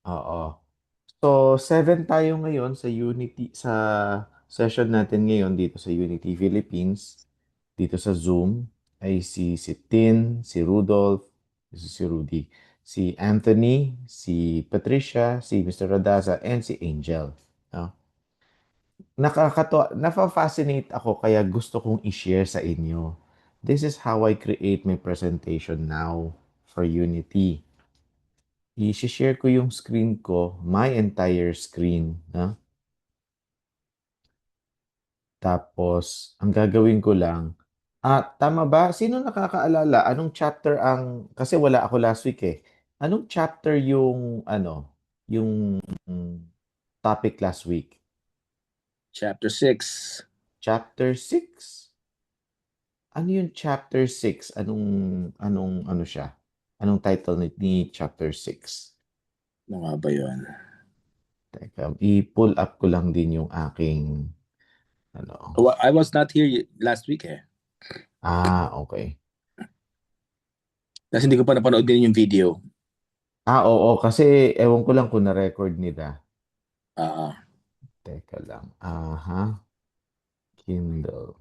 Oo. So, 7 tayo ngayon sa Unity, sa session natin ngayon dito sa Unity Philippines. Dito sa Zoom ay si Tin, si Rudolph, si Rudy, si Anthony, si Patricia, si Mr. Radaza, and si Angel. No? Nafa-fascinate ako kaya gusto kong i-share sa inyo. This is how I create my presentation now for Unity. I-share ko yung screen ko, my entire screen. No? Tapos, ang gagawin ko lang, tama ba? Sino nakakaalala? Anong chapter ang, kasi wala ako last week eh. Anong chapter yung topic last week? Chapter 6. Chapter 6. Ano yung chapter 6? Ano siya? Anong title ni chapter 6? Ano nga ba yun? Teka, i-pull up ko lang din yung aking, ano. Oh, I was not here last week eh. Okay. Kasi hindi ko pa napanood din yung video. Oo, kasi ewan ko lang kung na-record nila. Ah, Teka lang. Aha, Kindle.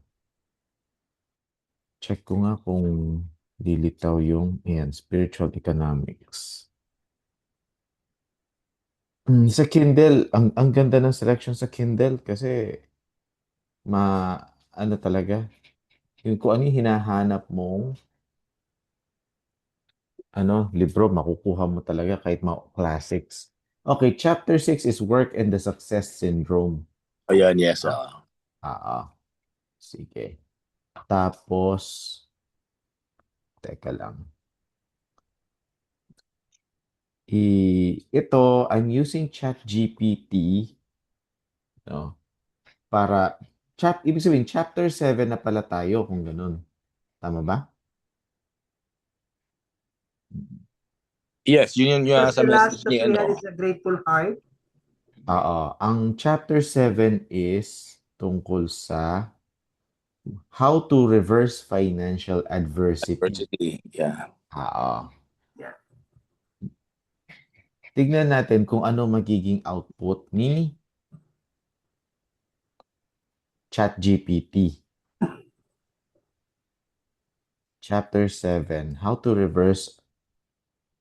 Check ko nga kung lilitaw yung, ayan, spiritual economics. Sa Kindle, ang ganda ng selection sa Kindle kasi ma, ano talaga, yung kung ano yung hinahanap mong, libro, makukuha mo talaga kahit mga classics. Okay, chapter 6 is Work and the Success Syndrome. ayan, yes. Sige. Tapos, teka lang. I'm using ChatGPT, no, ibig sabihin, chapter 7 na pala tayo kung ganun. Tama ba? Yes, yun yung First sa message philosophy ni ano. is a grateful heart. Oo. Ang chapter 7 is tungkol sa how to reverse financial adversity. Adversity. Yeah. Oo. Yeah. Tignan natin kung ano magiging output ni ChatGPT. Chapter 7, how to reverse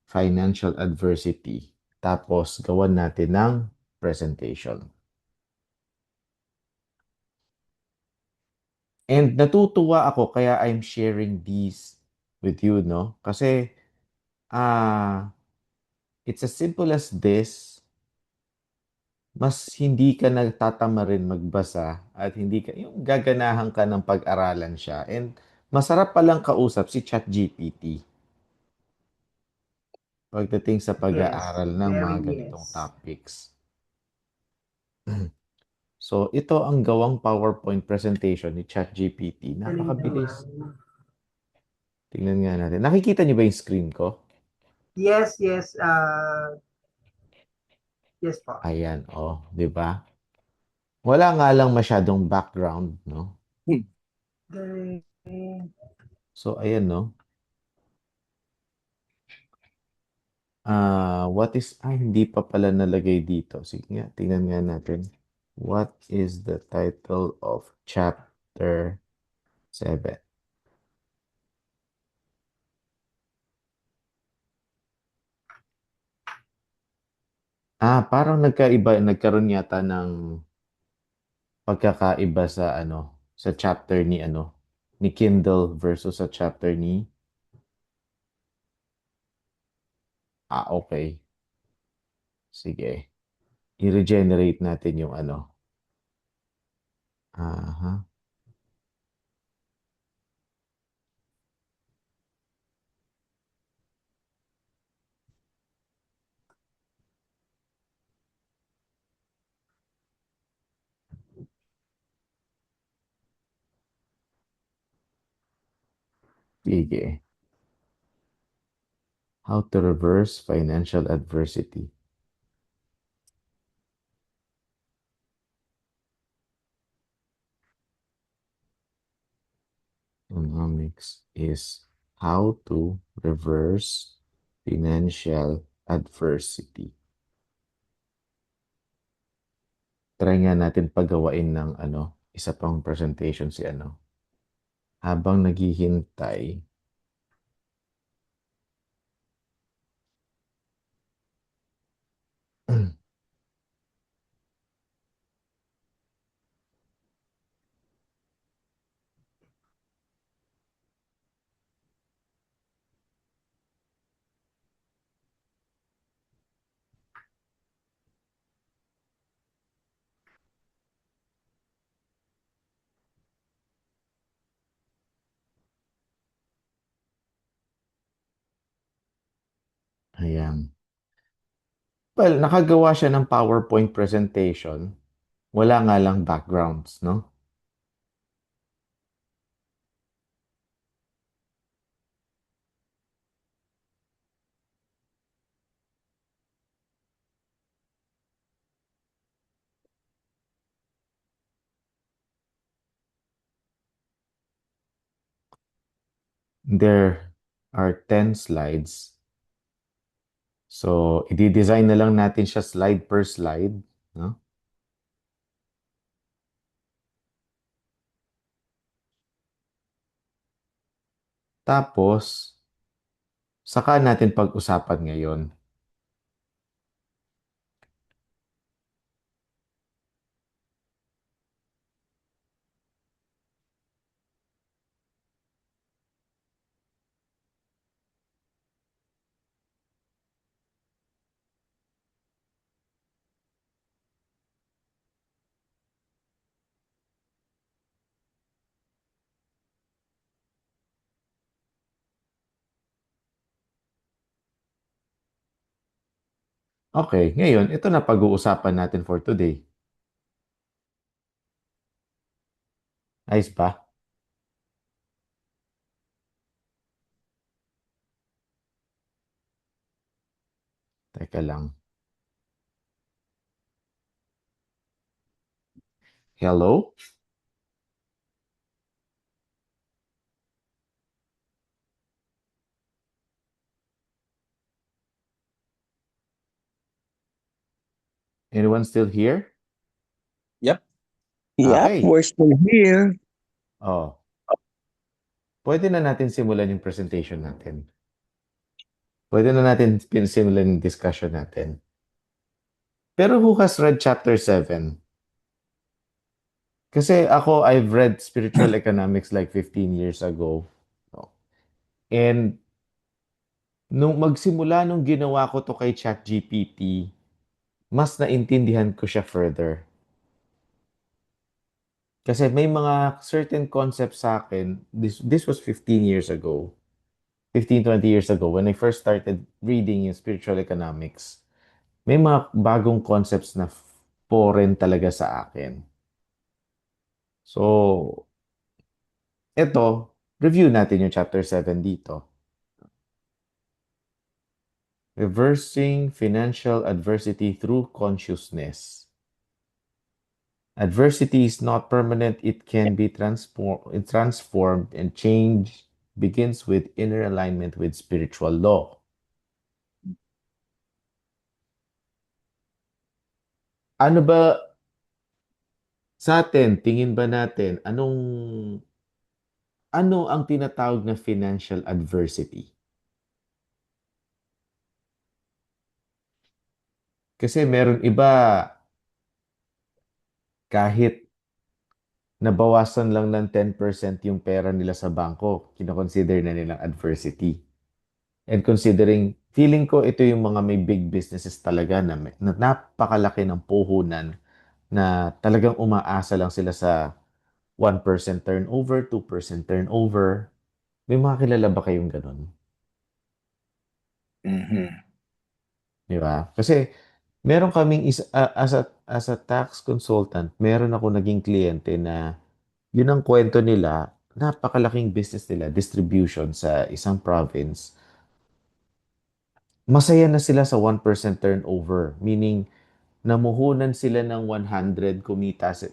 financial adversity. Tapos, gawan natin ng presentation. And natutuwa ako kaya I'm sharing these with you, no? Kasi, it's as simple as this. Mas hindi ka nagtatama rin magbasa at hindi ka, yung gaganahan ka ng pag-aralan siya. And masarap palang kausap si ChatGPT pagdating sa Yes. pag-aaral ng mga Very ganitong yes. topics. So, ito ang gawang PowerPoint presentation ni ChatGPT. Galing Napakabilis. naman. Tingnan nga natin. Nakikita niyo ba yung screen ko? Yes, yes. Yes po. Ayan, oh, 'di ba? Wala nga lang masyadong background, no? Hmm. Galing. So, ayan, no? Hindi pa pala nalagay dito. Sige nga, tingnan nga natin. What is the title of chapter 7? Parang nagkaroon yata ng pagkakaiba sa sa chapter ni Kindle versus sa chapter ni okay. Sige. I-regenerate natin yung Aha. Sige. How to reverse financial adversity. Economics is how to reverse financial adversity. try nga natin pagawain ng isa pang presentation si habang naghihintay. Ayan. Well, nakagawa siya ng PowerPoint presentation. Wala nga lang backgrounds, no? There are 10 slides. So, i-design na lang natin siya slide per slide, no? Tapos, saka natin pag-usapan ngayon. Okay, ngayon, ito na pag-uusapan natin for today. Ayos ba? Teka lang. Hello? Anyone still here? Yep. Yep, Okay. we're still here. Oh. Pwede na natin simulan yung presentation natin. Pwede na natin simulan yung discussion natin. Pero who has read chapter 7? Kasi ako, I've read spiritual economics like 15 years ago. No? And nung magsimula nung ginawa ko to kay ChatGPT, mas naintindihan ko siya further. Kasi may mga certain concepts sa akin, this was 15 years ago. 15, 20 years ago, when I first started reading yung spiritual economics, may mga bagong concepts na foreign talaga sa akin. So, eto, review natin yung chapter 7 dito. Reversing financial adversity through consciousness. Adversity is not permanent. It can be transformed, and change begins with inner alignment with spiritual law. Ano ba sa atin, tingin ba natin, ano ang tinatawag na financial adversity? Kasi meron iba, kahit nabawasan lang ng 10% yung pera nila sa bangko, kinoconsider na nilang adversity. And considering, feeling ko ito yung mga may big businesses talaga na napakalaki ng puhunan na talagang umaasa lang sila sa 1% turnover, 2% turnover. 'Percent turnover. May mga kilala ba kayong ganun? Mhm. 'Di ba? Kasi meron kaming isa, as a tax consultant, meron ako naging kliyente na yun ang kwento nila. Napapakalaking business nila. Distribution sa isang province. Masaya na sila. And you can just imagine kung gaano kalaki yung risk involved in sa pagpapatakbo ng business nila. 'Di ba? Kasi meron kaming isa, as a tax consultant, meron ako naging kliyente na yun ang kwento nila, napakalaking business nila, distribution sa isang province. Masaya na sila sa 1% turnover, meaning namuhunan sila ng 100,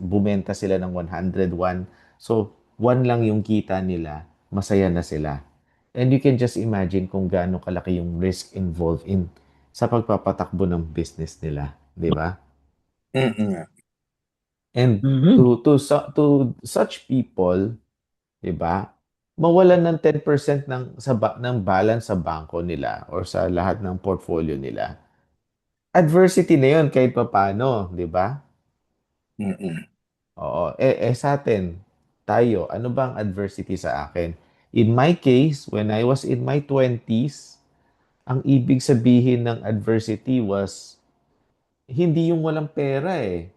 bumenta sila ng 101. So, 1 lang yung kita nila, masaya na sila. And you can just imagine kung gaano kalaki yung risk involved sa pagpapatakbo ng business nila, 'di ba? Mhm. And Mhm. to such people, 'di ba? Mawalan ng 10% ng balance sa bangko nila or sa lahat ng portfolio nila. Adversity na 'yon kahit papaano, 'di ba? Mm-mm. Oo, sa atin, tayo, ano bang adversity sa akin? In my case, when I was in my 20s, ang ibig sabihin ng adversity was hindi yung walang pera eh.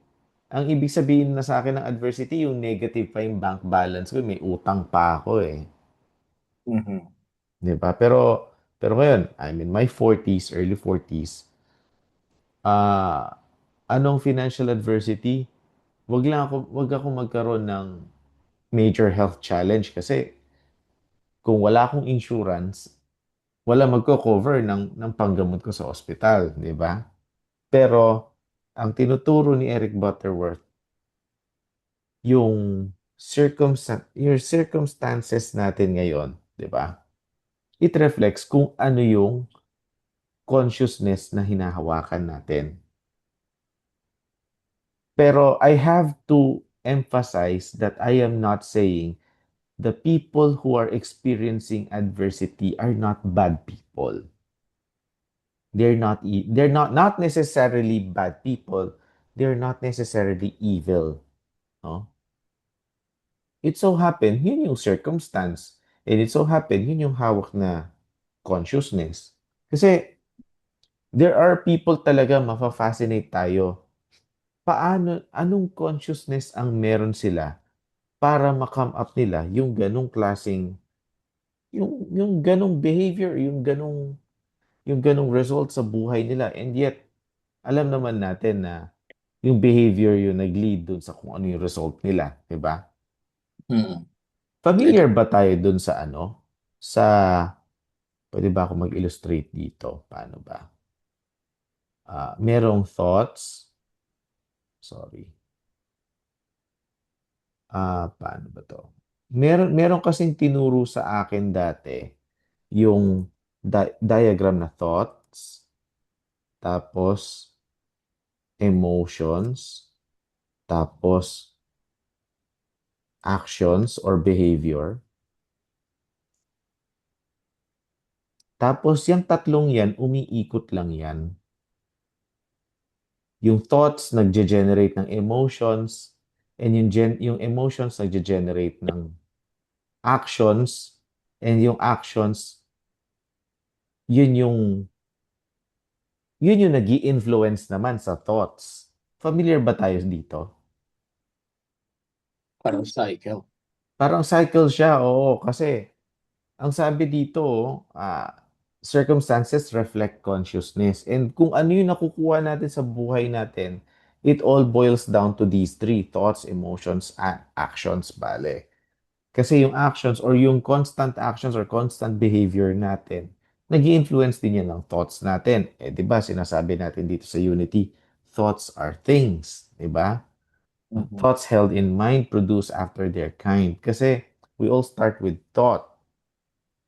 Ang ibig sabihin na sa akin ng adversity, yung negative pa yung bank balance ko, may utang pa ako eh. Mhm. 'Di ba? Pero ngayon, I'm in my 40s, early 40s. Anong financial adversity? Wag ako magkaroon ng major health challenge kasi kung wala akong insurance, wala magko-cover ng panggamot ko sa ospital, 'di ba? Pero ang tinuturo ni Eric Butterworth, yung your circumstances natin ngayon, 'di ba? It reflects kung ano yung consciousness na hinahawakan natin. Pero I have to emphasize that I am not saying the people who are experiencing adversity are not bad people. They're not necessarily bad people. They're not necessarily evil, no? It so happen, yun yung circumstance. And it so happen, yun yung hawak na consciousness. Kasi there are people talaga mafa-fascinate tayo. Anong consciousness ang meron sila para ma-come up nila yung ganong klaseng, yung ganong behavior, yung ganong result sa buhay nila. And yet, alam naman natin na yung behavior yung nag-lead dun sa kung ano yung result nila, 'di ba? Mm. Familiar ba tayo dun sa ano? Sa Pwede ba ako mag-illustrate dito? Paano ba? Merong thoughts. Sorry. Paano ba to? Meron kasing tinuro sa akin dati yung diagram na thoughts, tapos emotions, tapos actions or behavior. Tapos yung tatlong yan, umiikot lang yan. Yung thoughts nagge-generate ng emotions, and yung emotions nagge-generate ng actions, and yung actions, yun yung nag-i-influence naman sa thoughts. Familiar ba tayo dito? Parang cycle. Parang cycle siya, oo, kasi ang sabi dito, circumstances reflect consciousness. And kung ano yung nakukuha natin sa buhay natin, it all boils down to these three: thoughts, emotions, and actions, bale. Kasi yung actions or yung constant actions or constant behavior natin, nag influence din yan ng thoughts natin. Di ba, sinasabi natin dito sa Unity, thoughts are things. Di ba? Mhm. Thoughts held in mind produce after their kind. Kasi we all start with thought.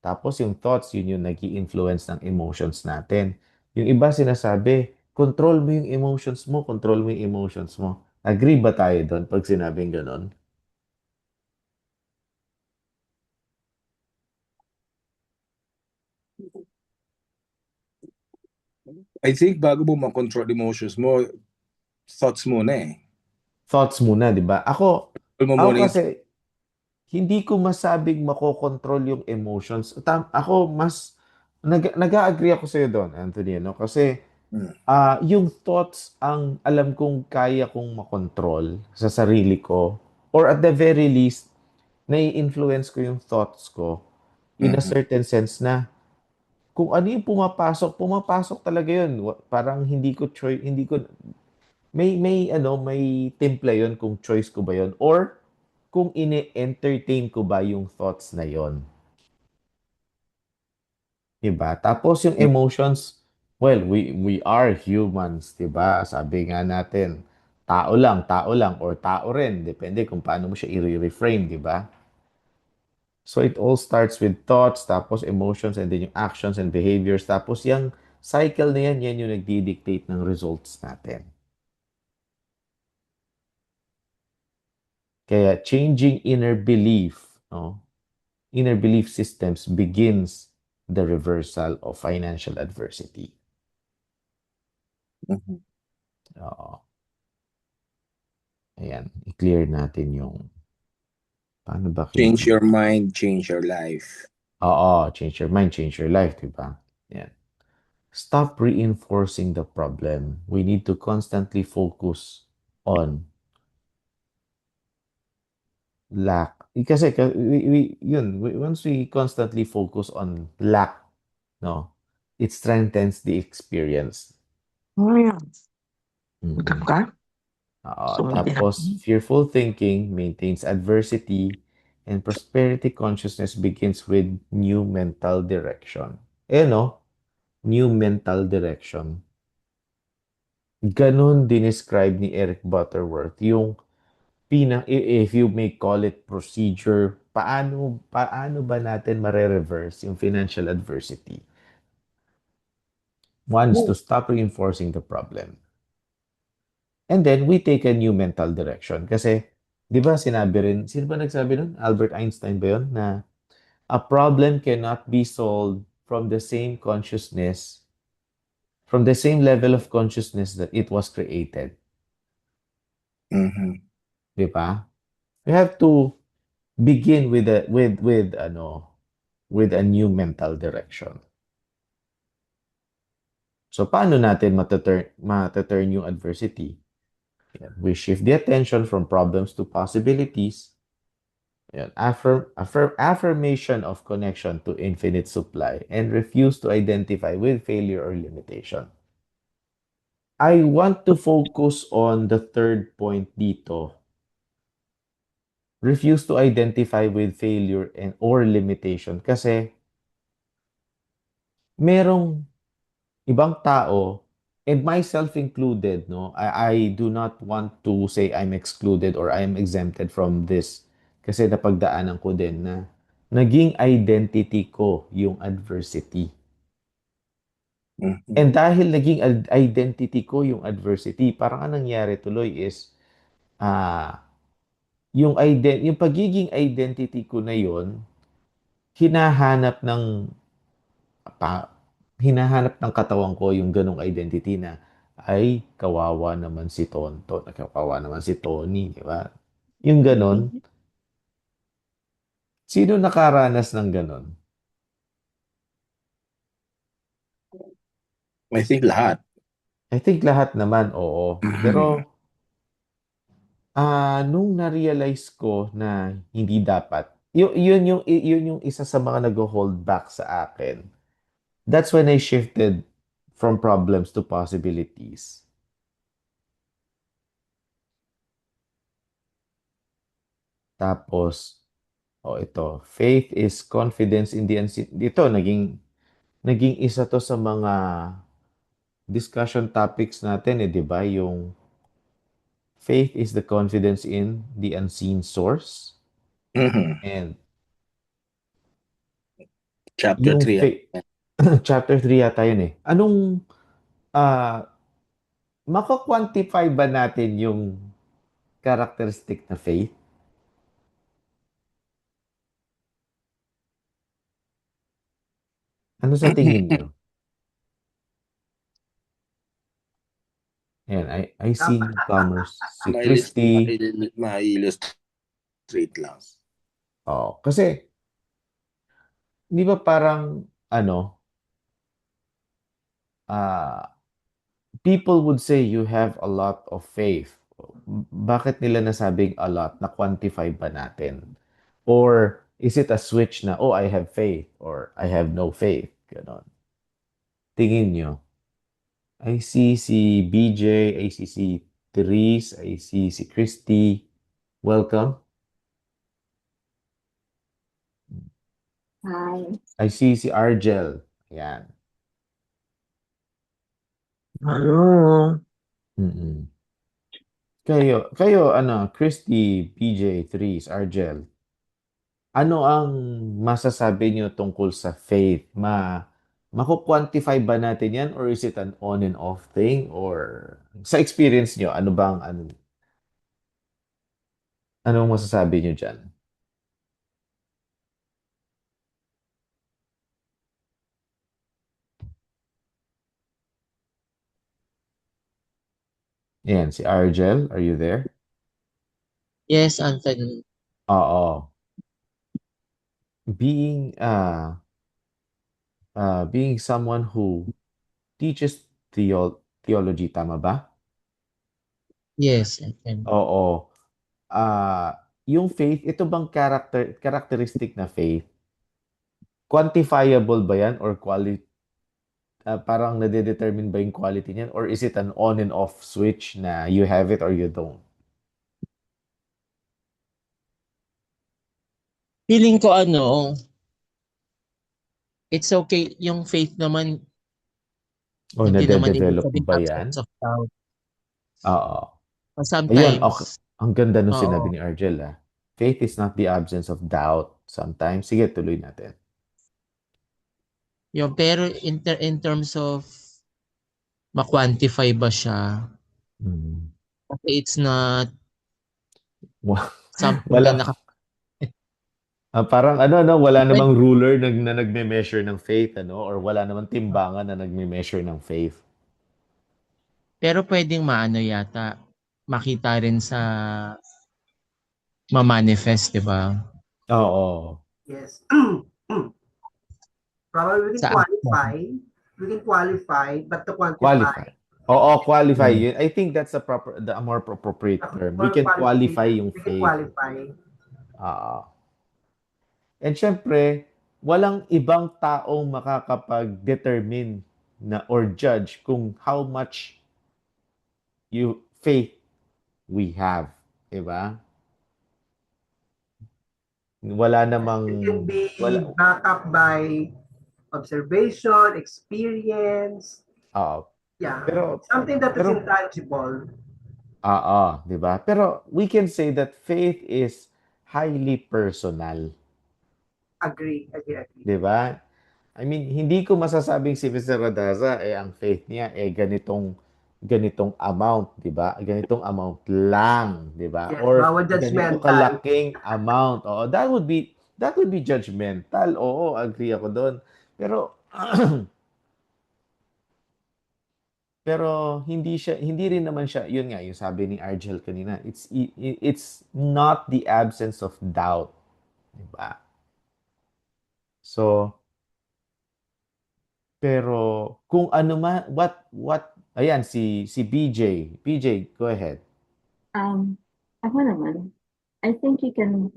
Tapos yung thoughts, yun yung nag influence ng emotions natin. Yung iba sinasabi, control mo yung emotions mo, control mo yung emotions mo. Agree ba tayo doon pag sinabing ganon? I think bago mo makontrol emotions mo, thoughts muna eh. Thoughts muna, di ba? Control mo Ako muna yung kasi, hindi ko masabing makokontrol yung emotions. Ako, nag-agree ako sa'yo doon, Anthony, no? Kasi, Mm. yung thoughts ang alam kong kaya kong makontrol sa sarili ko, or at the very least, nai-influence ko yung thoughts ko in a Mhm. certain sense na kung ano yung pumapasok, pumapasok talaga yun. Parang hindi ko, may timpla yun kung choice ko ba yun or kung ini-entertain ko ba yung thoughts na yon. Diba? Tapos yung emotions, well, we are humans, diba? Sabi nga natin, tao lang, or tao rin. Depende kung paano mo siya i-reframe, diba? So it all starts with thoughts, tapos emotions, and then yung actions and behaviors. Tapos yung cycle na yan yung nagdi-dictate ng results natin. Kaya changing inner belief, no? Inner belief systems begins the reversal of financial adversity. Mhm. Oo. Ayan, i-clear natin yung paano ba Change your kinikita? mind, change your life. Oo, change your mind, change your life, di ba? Yan. Stop reinforcing the problem. We need to constantly focus on lack. Kasi once we constantly focus on lack, no, it strengthens the experience. Ayan. Gutom Mm. ka? Oo. Gusto mo Tapos, kinain? fearful thinking maintains adversity and prosperity consciousness begins with new mental direction. No? New mental direction. Ganun dinescribe ni Eric Butterworth yung if you may call it procedure, paano ba natin mare-reverse yung financial adversity? One is to stop reinforcing the problem. And then we take a new mental direction. Kasi, di ba sinabi rin, sino ba nagsabi nun? Albert Einstein ba yun? Na a problem cannot be solved from the same level of consciousness that it was created. Mhm. Di ba? We have to begin with a new mental direction. So paano natin mataturn yung adversity? Yan. We shift the attention from problems to possibilities. Yan. Affirmation of connection to infinite supply and refuse to identify with failure or limitation. I want to focus on the third point dito. Refuse to identify with failure and or limitation kasi merong ibang tao, and myself included, no? I do not want to say I'm excluded or I'm exempted from this kasi napagdaanan ko din na naging identity ko yung adversity. Mhm. And dahil naging identity ko yung adversity, parang ang nangyari tuloy is yung pagiging identity ko na yon hinahanap ng pa, hinahanap ng katawan ko yung ganong identity na ay kawawa naman si Tonto, kawawa naman si Tony, di ba? Yung ganon. Sino nakaranas ng ganon? I think lahat. I think lahat naman, oo. Mhm. Pero nung na-realize ko na hindi dapat, yun yung isa sa mga nag-hold back sa akin. That's when I shifted from problems to possibilities. Tapos, ito, faith is confidence in the unseen. Dito, naging isa to sa mga discussion topics natin, di ba? Yung faith is the confidence in the unseen source. Mhm. And Chapter yung 3. faith, chapter 3 yata yun eh. Ah, mako-quantify ba natin yung characteristic na faith? Ano sa tingin nyo? Ayan, I see newcomers. Si Christy. Ma-illustrate lang. Oh, kasi, di ba parang, ah, people would say you have a lot of faith. Bakit nila nasabing a lot? Na-quantify ba natin? Or is it a switch na, oh, I have faith or I have no faith? Ganon. Tingin nyo. I see si BJ, I see si Therese, I see si Christy. Welcome. Hi. I see si Argel. Ayan. Hello. Mm-mm. Christy, BJ, Therese, Argel. Ano ang masasabi niyo tungkol sa faith? Mako-quantify ba natin yan or is it an on and off thing? Or sa experience niyo, ano bang ano? Anong masasabi niyo dyan? Ayan, si Argel, are you there? Yes, Anthony. Oo. Being, being someone who teaches theology, tama ba? Yes, Anthony. Oo. Yung faith, ito bang characteristic na faith, quantifiable ba yan or parang nade-determine ba yung quality niyan or is it an on and off switch na you have it or you don't? Feeling ko it's okay. Yung faith naman, O hindi naman ibig nade-develop sabihin ba yan? absence of doubt. Oo. Ayun, okay. Sometimes, Ang ganda nung sinabi oo. ni Argel, ah. Faith is not the absence of doubt sometimes. Sige, tuloy natin. Pero in terms of ma-quantify ba siya? Mm. Kasi it's not Wa- something na Wala, parang ano, no, wala Pwede, namang ruler na nagme-measure ng faith, ano, or wala namang timbangan na nagme-measure ng faith. pero pwedeng maano yata, makita rin sa ma-manifest, di ba? Oo. Yes. Probably Sa action. we can qualify, but to Qualify. quantify, Oo, qualify Yes. yun. I think that's the more appropriate term. We for can qualify qualification, yung we can faith. qualify. Oo. And syempre, walang ibang taong makakapag-determine na or judge kung how much faith we have. Diba? Wala namang, It can be wala, backed up by observation, experience, oo. yeah, Pero, something that is pero, intangible. oo, di ba? Pero we can say that faith is highly personal. Agree. Di ba? I mean, hindi ko masasabing si Mr. Radaza, ang faith niya, ganitong amount, di ba? Ganitong amount lang, di ba? Yes, Or bawat ganito judgmental. kalaking amount. Oo, that would be judgmental. Oo, agree ako doon. Pero, pero hindi rin naman siya, yun nga, yung sabi ni Argel kanina, it's not the absence of doubt, di ba? So, pero kung ano man, ayan, si BJ. BJ, go ahead. Um, Ako naman, I think you can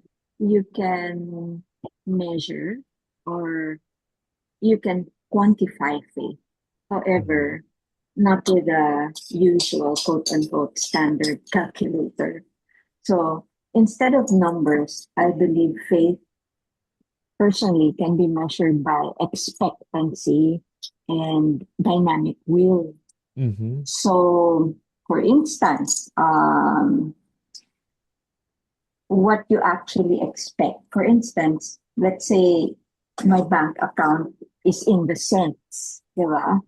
measure or you can quantify faith. Mhm. However, not with the usual quote unquote standard calculator. So instead of numbers, I believe faith personally can be measured by expectancy and dynamic will. Mhm. So, for instance, what you actually expect. For instance, let's say my bank account is in the cents, di ba?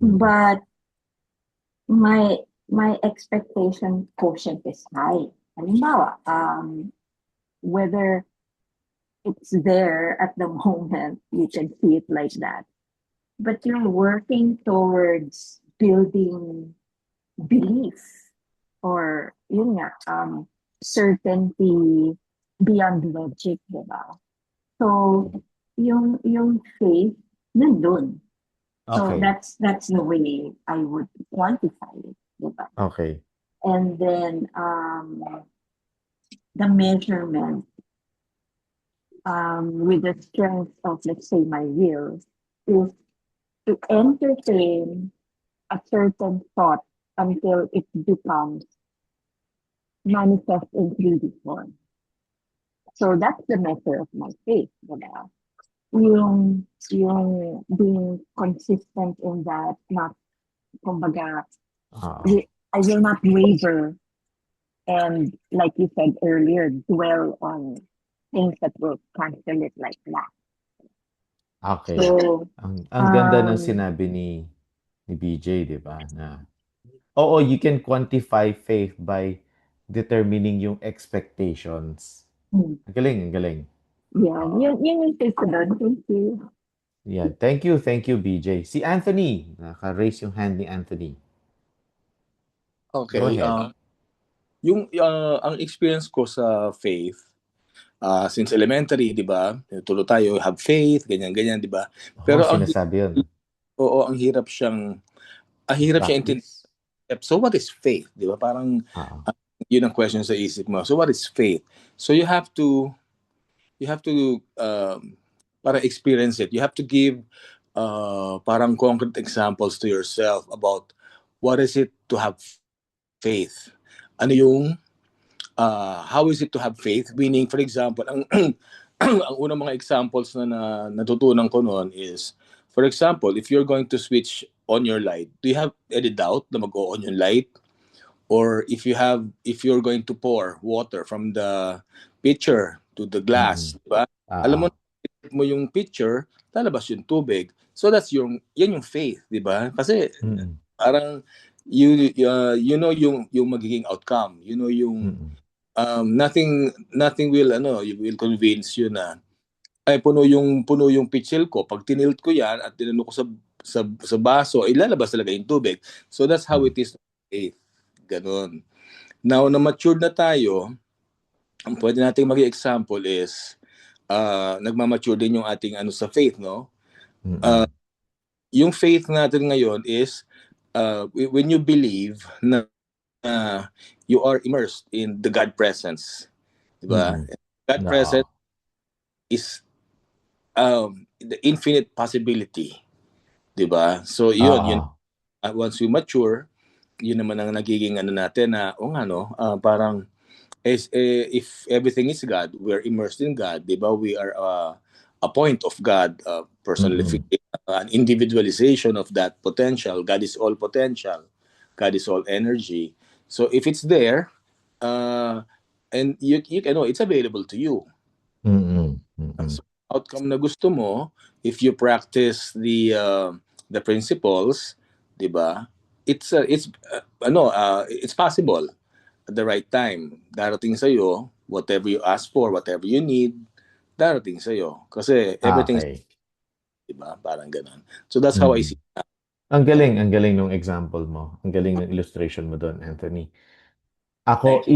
Mhm. But my my expectation quotient is high. Halimbawa, whether it's there at the moment, you can see it like that. But you're working towards building belief or yun nga, certainty beyond logic, di ba? So, yung faith, nandun. So Okay. that's the way I would quantify it, di ba? Okay. And then the measurement with the strength of, let's say, my will is to entertain a certain thought until it becomes manifest in 3D form. So that's the measure of my faith, diba? Yung being consistent in that, not, kumbaga, Oo. I will not waver and, like you said earlier, dwell on things that will cancel it like that. Okay. So, Ang ganda ng um, sinabi ni BJ, 'di ba? Na oo, you can quantify faith by determining yung expectations. Mm. Ang galing, ang galing. Yeah, yun yung take ko doon. Thank you. Yeah, thank you, BJ. Si Anthony, naka-raise yung hand ni Anthony. Go Okay. ahead. Ang experience ko sa faith, since elementary, di ba? Tulo tayo, have faith, ganyan-ganyan, di ba? Pero Sinasabi yun. ang hirap siyang intindihin. Practice. So what is faith? Di ba? Parang Ah. yun ang question sa isip mo. So what is faith? So you have to para experience it. You have to give parang concrete examples to yourself about what is it to have faith. Ano yung how is it to have faith? Meaning, for example, ang ang unang mga examples na natutunan ko noon is, for example, if you're going to switch on your light, do you have any doubt na mag-on yung light? Or if you're going to pour water from the pitcher to the glass, di ba? Alam mo yung pitcher, lalabas yung tubig. So yan yung faith, di ba? Kasi parang you know yung magiging outcome. You know yung nothing will will convince you na ay puno yung pitchel ko. Pag tinilt ko yan at tinano ko sa baso, ay lalabas talaga yung tubig. So that's how it is faith. Ganon. Now, na matured na tayo, ang pwede nating maging example is nagmamature din yung ating sa faith, no? Yung faith natin ngayon is when you believe na you are immersed in the God presence. Diba? God presence is the infinite possibility. Diba? So yun once we mature, yun naman ang nagiging natin na parang if everything is God, we're immersed in God, di ba? We are a point of God, personification, an individualization of that potential. God is all potential. God is all energy. So if it's there, and you know, it's available to you. So outcome na gusto mo, if you practice the principles, di ba? It's possible at the right time. Darating sa iyo whatever you ask for, whatever you need, darating sa iyo kasi everything di ba? Parang ganoon. So that's how I see it. Ang galing ng example mo. Ang galing ng illustration mo doon, Anthony. Ako,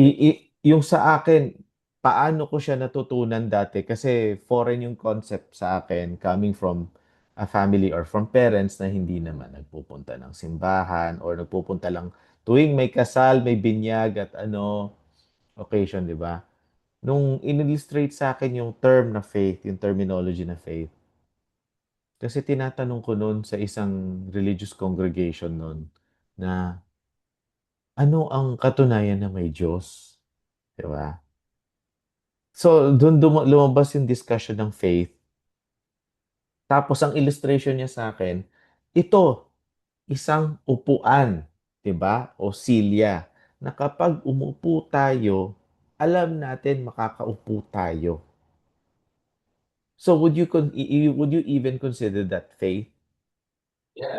yung sa akin, paano ko siya natutunan dati? Kasi foreign yung concept sa akin coming from a family or from parents na hindi naman nagpupunta ng simbahan or nagpupunta lang tuwing may kasal, may binyag at occasion, di ba? Nung in-illustrate sa akin yung term na faith, yung terminology na faith, kasi tinatanong ko noon sa isang religious congregation noon na ano ang katunayan na may Diyos? Di ba? So, doon lumabas yung discussion ng faith. Tapos, ang illustration niya sa akin, ito, isang upuan, di ba? O silya, na kapag umupo tayo, alam natin makakaupo tayo. So, would you even consider that faith? Yes.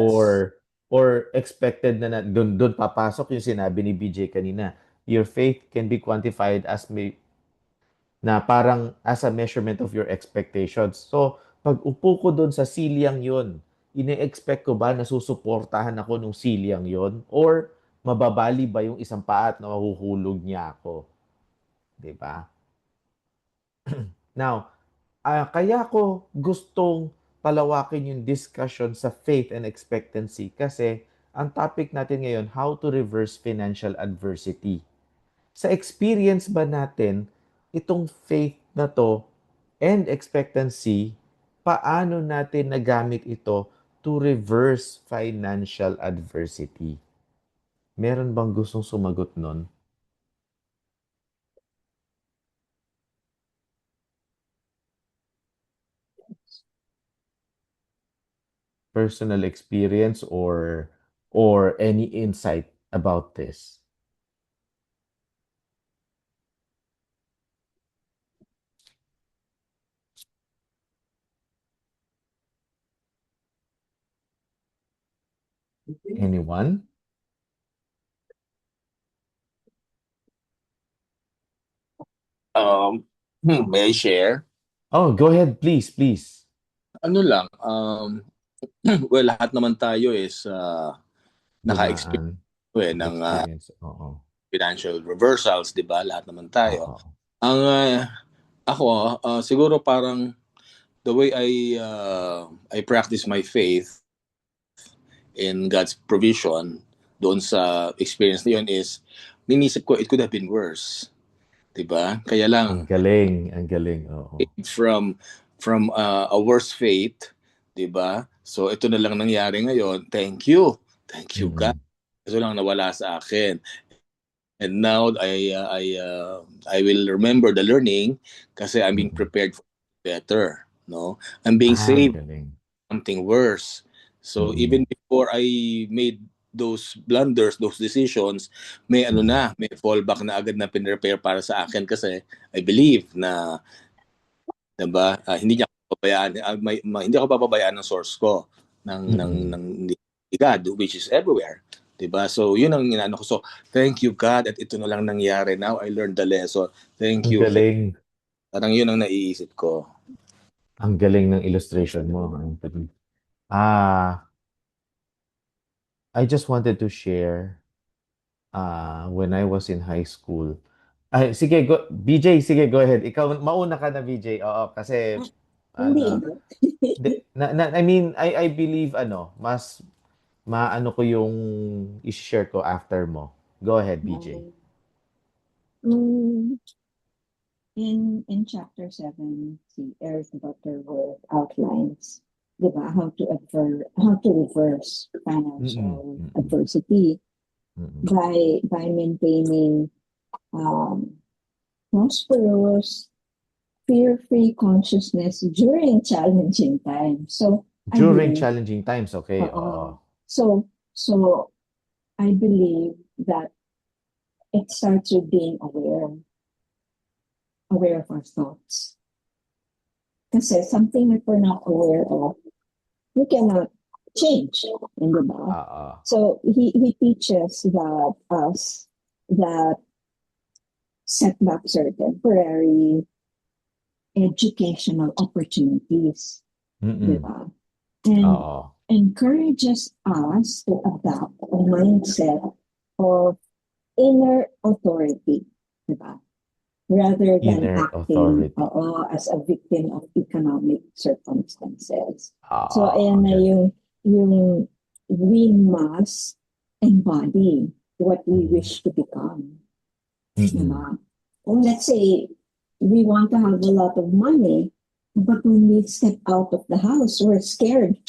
Or expected na doon papasok yung sinabi ni BJ kanina. Your faith can be quantified as na parang as a measurement of your expectations. So, pag upo ko doon sa silyang yon, ine-expect ko ba na susuportahan ako nung silyang yon? Or mababali ba yung isang paa at mahuhulog niya ako? 'Di ba? Now, kaya ko gustong palawakin yung discussion sa faith and expectancy kasi ang topic natin ngayon, how to reverse financial adversity. Sa experience ba natin, itong faith na to and expectancy, paano natin nagamit ito to reverse financial adversity? Meron bang gustong sumagot nun? Personal experience or any insight about this? Anyone? May I share? Oh, go ahead, please, please. Ano lang, well, lahat naman tayo is naka-experience Dumaan. ng Experience. Oo. financial reversals, di ba? Lahat naman tayo. Oo. Ang ako, siguro parang the way I practice my faith in God's provision doon sa experience na yun is, ninisip ko, it could have been worse. Di ba? Kaya lang, Ang galing. Ang galing. Oo. from a worse fate, 'di ba? So ito na lang nangyari ngayon. Thank you. Thank you God. Mm-mm. Ito lang nawala sa akin. And now I will remember the learning kasi I'm being Mm-mm. prepared for better, no? I'm being Ang saved galing. something worse. So Mm-mm. even before I made those blunders, those decisions, may may fallback na agad na pinrepare para sa akin kasi I believe na, 'di ba? Hindi niya ako papabayaan, hindi ako papabayaan ng source ko Mm-mm. ng God which is everywhere. 'Di ba? So, 'yun ang inaano ko. So, thank you God at ito na lang nangyari. Now I learned the lesson. Thank Ang you. galing. Parang 'yun ang naiisip ko. Ang galing ng illustration mo, Anthony. Ah, I just wanted to share when I was in high school. Ay, sige, BJ, sige, go ahead. Ikaw, mauna ka na, BJ. Oo, kasi, Hindi, ano, no? I mean, I believe, mas, maano ko yung i-share ko after mo. Go ahead, BJ. Mm, in chapter 7, si Eric Butterworth outlines, di ba, how to reverse Mm-mm. financial Mm-mm. adversity Mm-mm. by maintaining um, prosperous, fear-free consciousness during challenging times. So I During believe, challenging times, okay? Oo. so I believe that it starts with being aware of our thoughts. Kasi something that we're not aware of, we cannot change. Di ba? Oo. So he teaches that us that setbacks are temporary educational opportunities. Di Mm-mm. ba? And Oo. encourages us to adopt a mindset of inner authority. Di ba? Rather than Inner acting authority. as a victim of economic circumstances. So, Oo. ayan Ang na galing. yung we must embody what we Mm-mm. wish to become. Mm-mm. Diba? Kung let's say, we want to have a lot of money, but when we step out of the house, we're scared.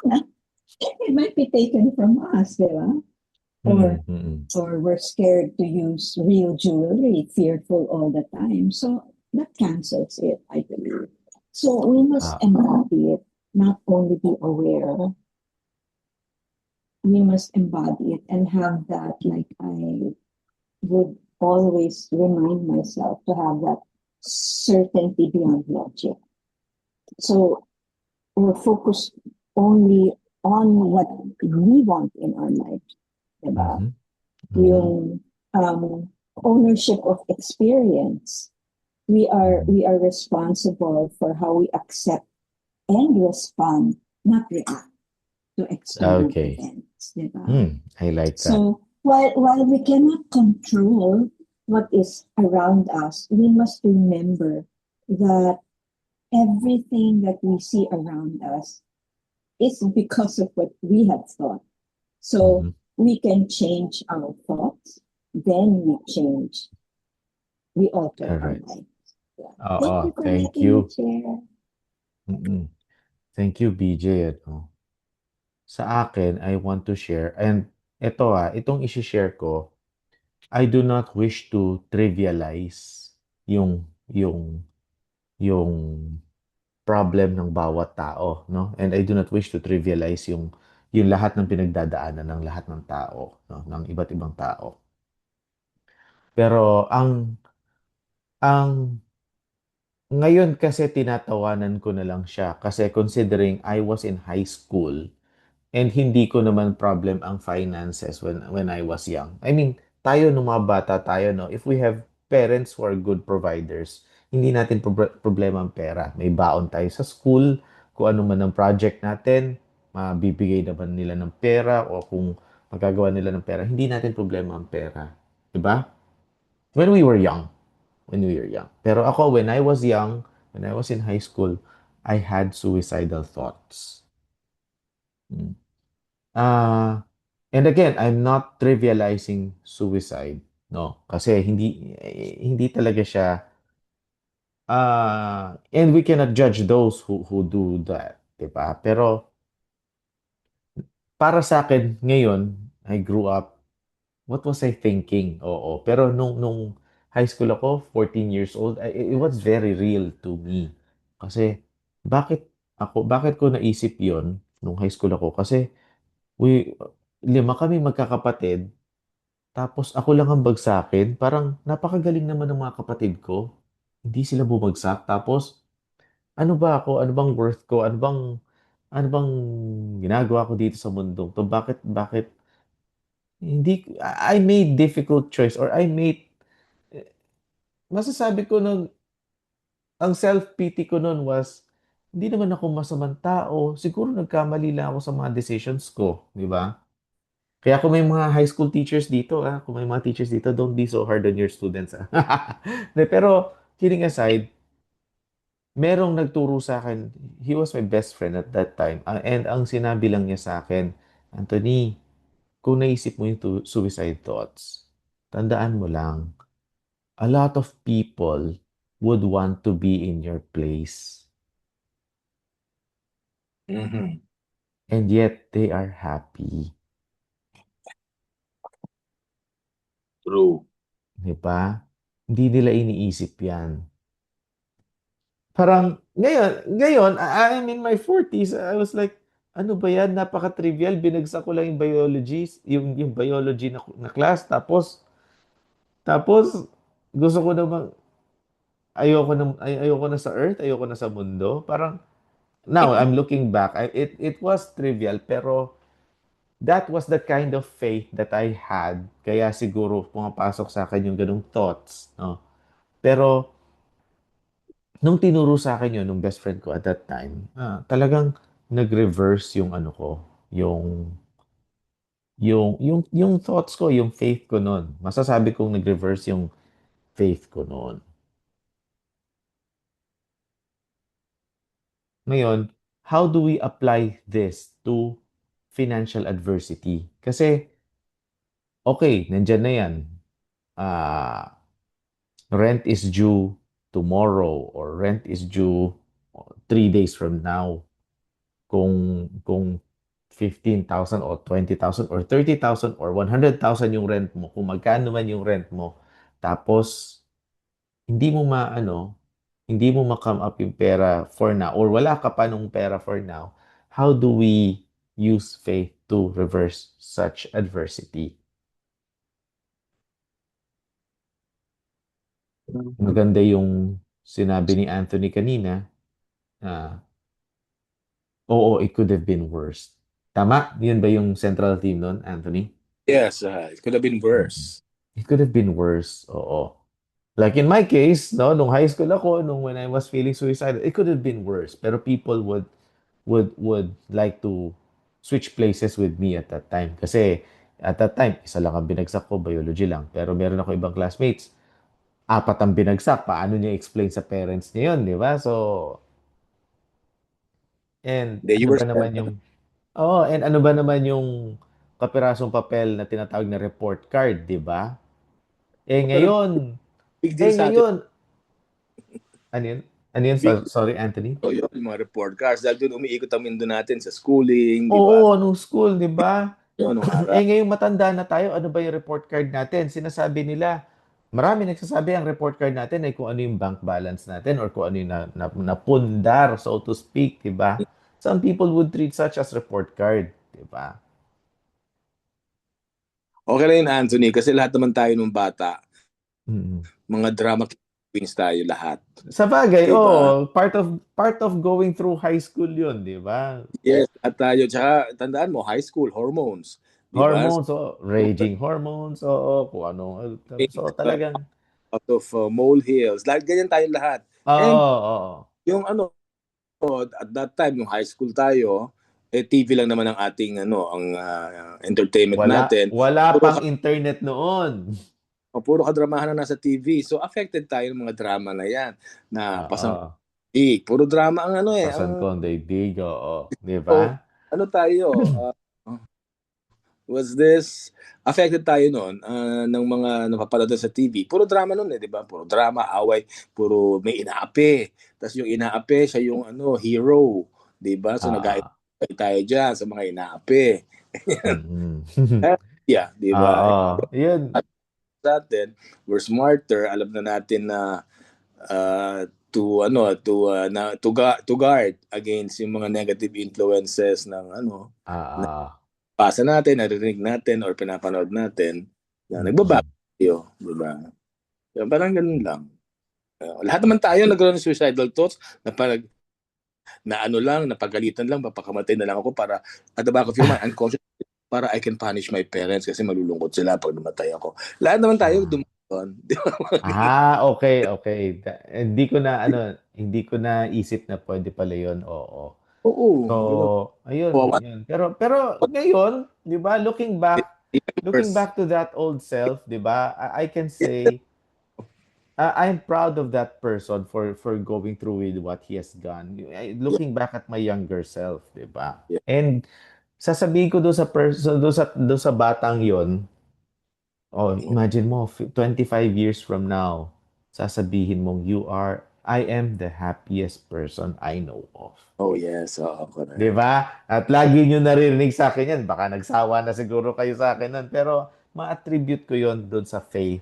It might be taken from us, diba? Or Mm-mm. or we're scared to use real jewelry, fearful all the time. So that cancels it, I believe. So we must embody it, not only be aware, we must embody it and have that, like I would always remind myself to have that certainty beyond logic. So we're focused only on what we want in our life. Diba? Mhm. Mhm. Yung ownership of experience. Mhm. We are responsible for how we accept and respond, not react to external Okay. events. Diba? I like that. So while we cannot control what is around us, we must remember that everything that we see around us is because of what we have thought. So Mhm. we can change our thoughts, then we alter our Alright. lives. Yeah. Oo, Thank you for thank letting you. me share. Mm. Thank you, BJ. Sa akin, I want to share, and itong isi-share ko, I do not wish to trivialize yung problem ng bawat tao, no? And I do not wish to trivialize yung lahat ng pinagdadaanan ng lahat ng tao, no? Ng iba't ibang tao. Pero ang ngayon kasi tinatawanan ko na lang siya kasi considering I was in high school and hindi ko naman problem ang finances when I was young. I mean, tayo nung mga bata tayo, no? If we have parents who are good providers. Hindi natin problema ang pera. May baon tayo sa school, kung ano man ang project natin, mabibigay naman nila ng pera o kung magagawa nila ng pera, hindi natin problema ang pera. 'Di ba? When we were young. When we were young. Pero ako, when I was young, when I was in high school, I had suicidal thoughts. Mm. Ah, and again, I'm not trivializing suicide, no? Kasi hindi talaga siya and we cannot judge those who do that, 'di ba? Pero para sa akin ngayon, I grew up, what was I thinking? Oo. Pero nung high school ako, 14 years old, it was very real to me. Kasi bakit ko naisip 'yon nung high school ako? Kasi we 5 kami magkakapatid. Tapos ako lang ang bagsakin, parang napakagaling naman ng mga kapatid ko. Hindi sila bumagsak. Tapos, ano ba ako? Ano bang worth ko? Ano bang ginagawa ko dito sa mundong to? Bakit, hindi, I made difficult choice or masasabi ko nun, ang self-pity ko nun was, hindi naman ako masamang tao. Siguro nagkamali lang ako sa mga decisions ko. Di ba? Kaya kung may mga high school teachers dito, kung may mga teachers dito, don't be so hard on your students. Pero, kidding aside, merong nagturo sa akin. He was my best friend at that time. And ang sinabi lang niya sa akin, Anthony, kung naisip mo yung suicide thoughts, tandaan mo lang, a lot of people would want to be in your place. Mhm. And yet, they are happy. True. Di ba? Hindi nila iniisip yan. Parang, ngayon, I'm in my 40s. I was like, ano ba yan? Napaka-trivial. Binagsak ko lang yung biology, yung biology na class. Tapos, gusto ko namang, ayoko na sa Earth, ayoko na sa mundo. Parang, now, I'm looking back. It was trivial, pero that was the kind of faith that I had. Kaya siguro, pumapasok sa akin yung ganung thoughts. No? Pero, nung tinuro sa akin yun, nung best friend ko at that time, talagang nag-reverse yung ano ko, yung thoughts ko, yung faith ko noon. Masasabi kong nag-reverse yung faith ko noon. Ngayon, how do we apply this to financial adversity? Kasi, okay, nandyan na yan. Ah, rent is due tomorrow or rent is due 3 days from now. Kung 15,000 o 20,000 or 30,000 or 100,000 yung rent mo, kung magkano man yung rent mo, tapos hindi mo maano, hindi mo ma-come up yung pera for now or wala ka pa nung pera for now, how do we use faith to reverse such adversity? Maganda yung sinabi ni Anthony kanina, na oo, it could have been worse. Tama? Yun ba yung central theme nun, Anthony? Yes, it could have been Mm. worse. It could have been worse. Oo. Like in my case, no, nung high school ako, when I was feeling suicidal, it could have been worse. Pero people would like to switch places with me at that time. Kasi at that time, isa lang ang binagsak ko, biology lang. Pero meron ako ibang classmates, 4 ang binagsak. Paano niya explain sa parents niya yun, di ba? So, and Then you ano were ba naman yung, and ano ba naman yung kapirasong papel na tinatawag na report card, di ba? Eh ngayon, big deal eh sa atin. ngayon, ano yun? Ano yun? Big Sorry, Anthony? yun, yung mga report cards. Dahil doon umiikot ang mundo natin sa schooling, di ba? Oo, nung school, di ba? Yun, nung Eh araw. ngayong matanda na tayo, ano ba yung report card natin? Sinasabi nila, marami nagsasabi ang report card natin ay kung ano yung bank balance natin or kung ano yung napundar, so to speak, di ba? Some people would treat such as report card, di ba? Okay na yun, Anthony, kasi lahat naman tayo nung bata, Mm. mga drama queens tayo lahat. Sa bagay, Di ba? part of going through high school yun, di ba? Yes, at tayo. Tsaka, tandaan mo, high school, hormones. Di ba? Hormones, raging hormones, kung ano. So talagang, out of molehills. Lahat ganyan tayong lahat. And Oo, oo. yung ano, at that time, yung high school tayo, TV lang naman ang ating ang entertainment natin. Wala Puro, pang internet noon. puro kadramahan na nasa TV. So affected tayo ng mga drama na yan. Na pasang Oo. puro drama ang Pasan ko ang daigdig, oo. Di so, ba? ano tayo, was this affected tayo noon ng mga napapanood sa TV. Puro drama noon di ba? Puro drama, away, puro may inaapi. Tapos yung inaapi, siya yung hero, di ba? So nag-aayos tayo diyan sa mga inaapi. Mm. Yeah, di ba? Oo. Yun. Natin, we're smarter, alam na natin na to guard against yung mga negative influences ng pasa natin, naririnig natin, or pinapanood natin na nagbabago tayo, di ba? Parang ganun lang. Lahat naman tayo nagkaroon ng suicidal thoughts na napagalitan lang, papakamatay na lang ako para at the back of your mind, unconscious, para I can punish my parents kasi malulungkot sila pag namatay ako. Lahat naman tayo dumaon. Okay. Hindi ko na isip na pwede pala yun. Oo. Oo. So, ayun. Pero ngayon, 'di ba, looking back to that old self, 'di ba? I can say I'm proud of that person for going through with what he has gone. Looking back at my younger self, 'di ba? Yeah. And sasabihin ko doon sa batang 'yon, imagine mo 25 years from now, sasabihin mong I am the happiest person I know of. Oh yes, correct. 'Di ba? At lagi nyo naririnig sa akin yan. Baka nagsawa na siguro kayo sa akin nun. Pero ma-attribute ko yon doon sa faith.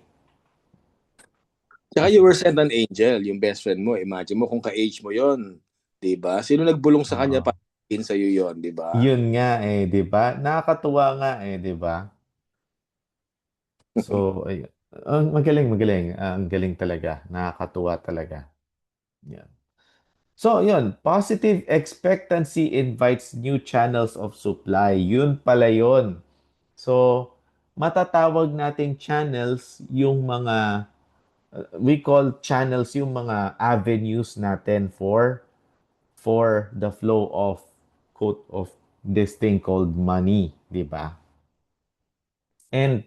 Tsaka you were sent an angel, yung best friend mo. Imagine mo kung ka-age mo yon, 'di ba? Sino nagbulong sa kanya para sa iyo yon, 'di ba? Yun nga 'di ba? Nakakatuwa nga 'di ba? So, ayun. Magaling. Ang galing talaga. Nakakatuwa talaga. Yan. So, yun. Positive expectancy invites new channels of supply. Yun pala yun. So, matatawag nating channels yung mga we call channels yung mga avenues natin for the flow of quote of this thing called money, di ba? And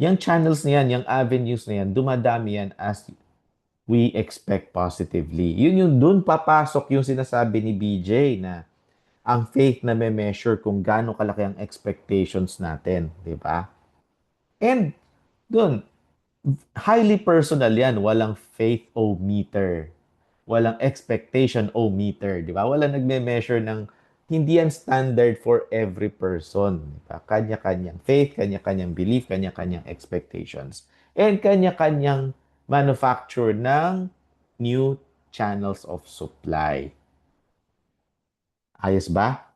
yung channels na yan, yung avenues na yan, dumadami yan as we expect positively. Yun yung dun papasok yung sinasabi ni BJ na ang faith na may measure kung gaano kalaki ang expectations natin, di ba? And dun, highly personal yan. Walang faith-o-meter. Walang expectation-o-meter. Di ba? Walang nagme-measure ng hindi yan standard for every person. Di ba? Kanya-kanyang faith, kanya-kanyang belief, kanya-kanyang expectations. And kanya-kanyang manufacture ng new channels of supply. Ayos ba?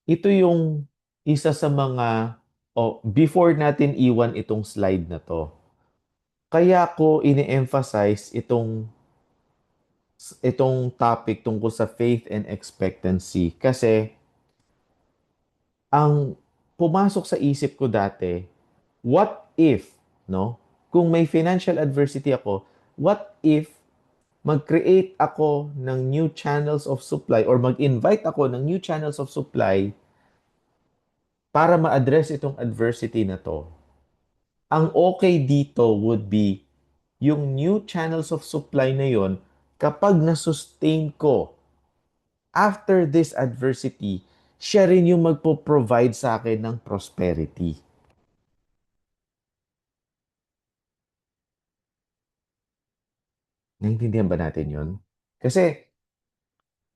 Ito yung isa sa mga before natin iwan itong slide na to. Kaya ko ini-emphasize itong topic tungkol sa faith and expectancy kasi ang pumasok sa isip ko dati, what if, no? Kung may financial adversity ako, what if mag-create ako ng new channels of supply or mag-invite ako ng new channels of supply para ma-address itong adversity na to? Ang okay dito would be yung new channels of supply na yon kapag na-sustain ko after this adversity, siya rin yung magpo-provide sa akin ng prosperity. Naintindihan ba natin yon? Kasi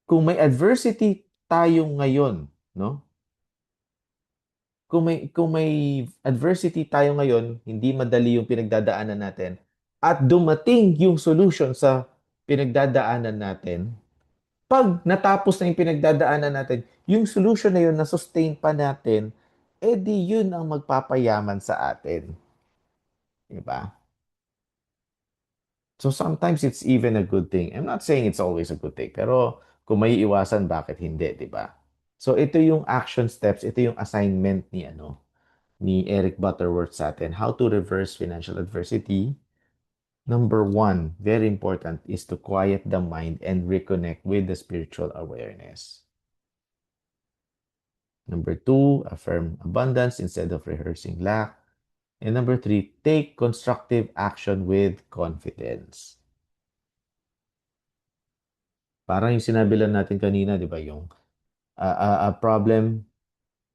kung may adversity tayo ngayon, no? Kung may adversity tayo ngayon, hindi madali yung pinagdadaanan natin, at dumating yung solution sa pinagdadaanan natin, pag natapos na yung pinagdadaanan natin, yung solution na yun na sustain pa natin, edi yun ang magpapayaman sa atin. Diba? So sometimes it's even a good thing. I'm not saying it's always a good thing, pero kung may iwasan, bakit hindi, di ba? So ito yung action steps, ito yung assignment ni Eric Butterworth sa atin. How to reverse financial adversity. Number 1, very important, is to quiet the mind and reconnect with the spiritual awareness. Number 2, affirm abundance instead of rehearsing lack. And number 3, take constructive action with confidence. Parang yung sinabi lang natin kanina, di ba? Yung a problem,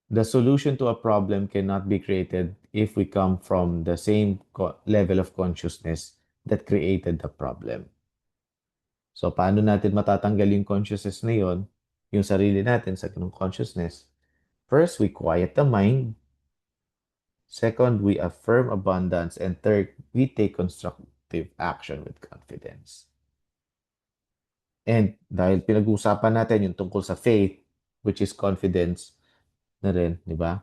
the solution to a problem cannot be created if we come from the same level of consciousness that created the problem. So, paano natin matatanggal yung consciousness na yun, yung sarili natin sa ganung consciousness? First, we quiet the mind. Second, we affirm abundance. And third, we take constructive action with confidence. And dahil pinag-uusapan natin yung tungkol sa faith, which is confidence na rin, di ba?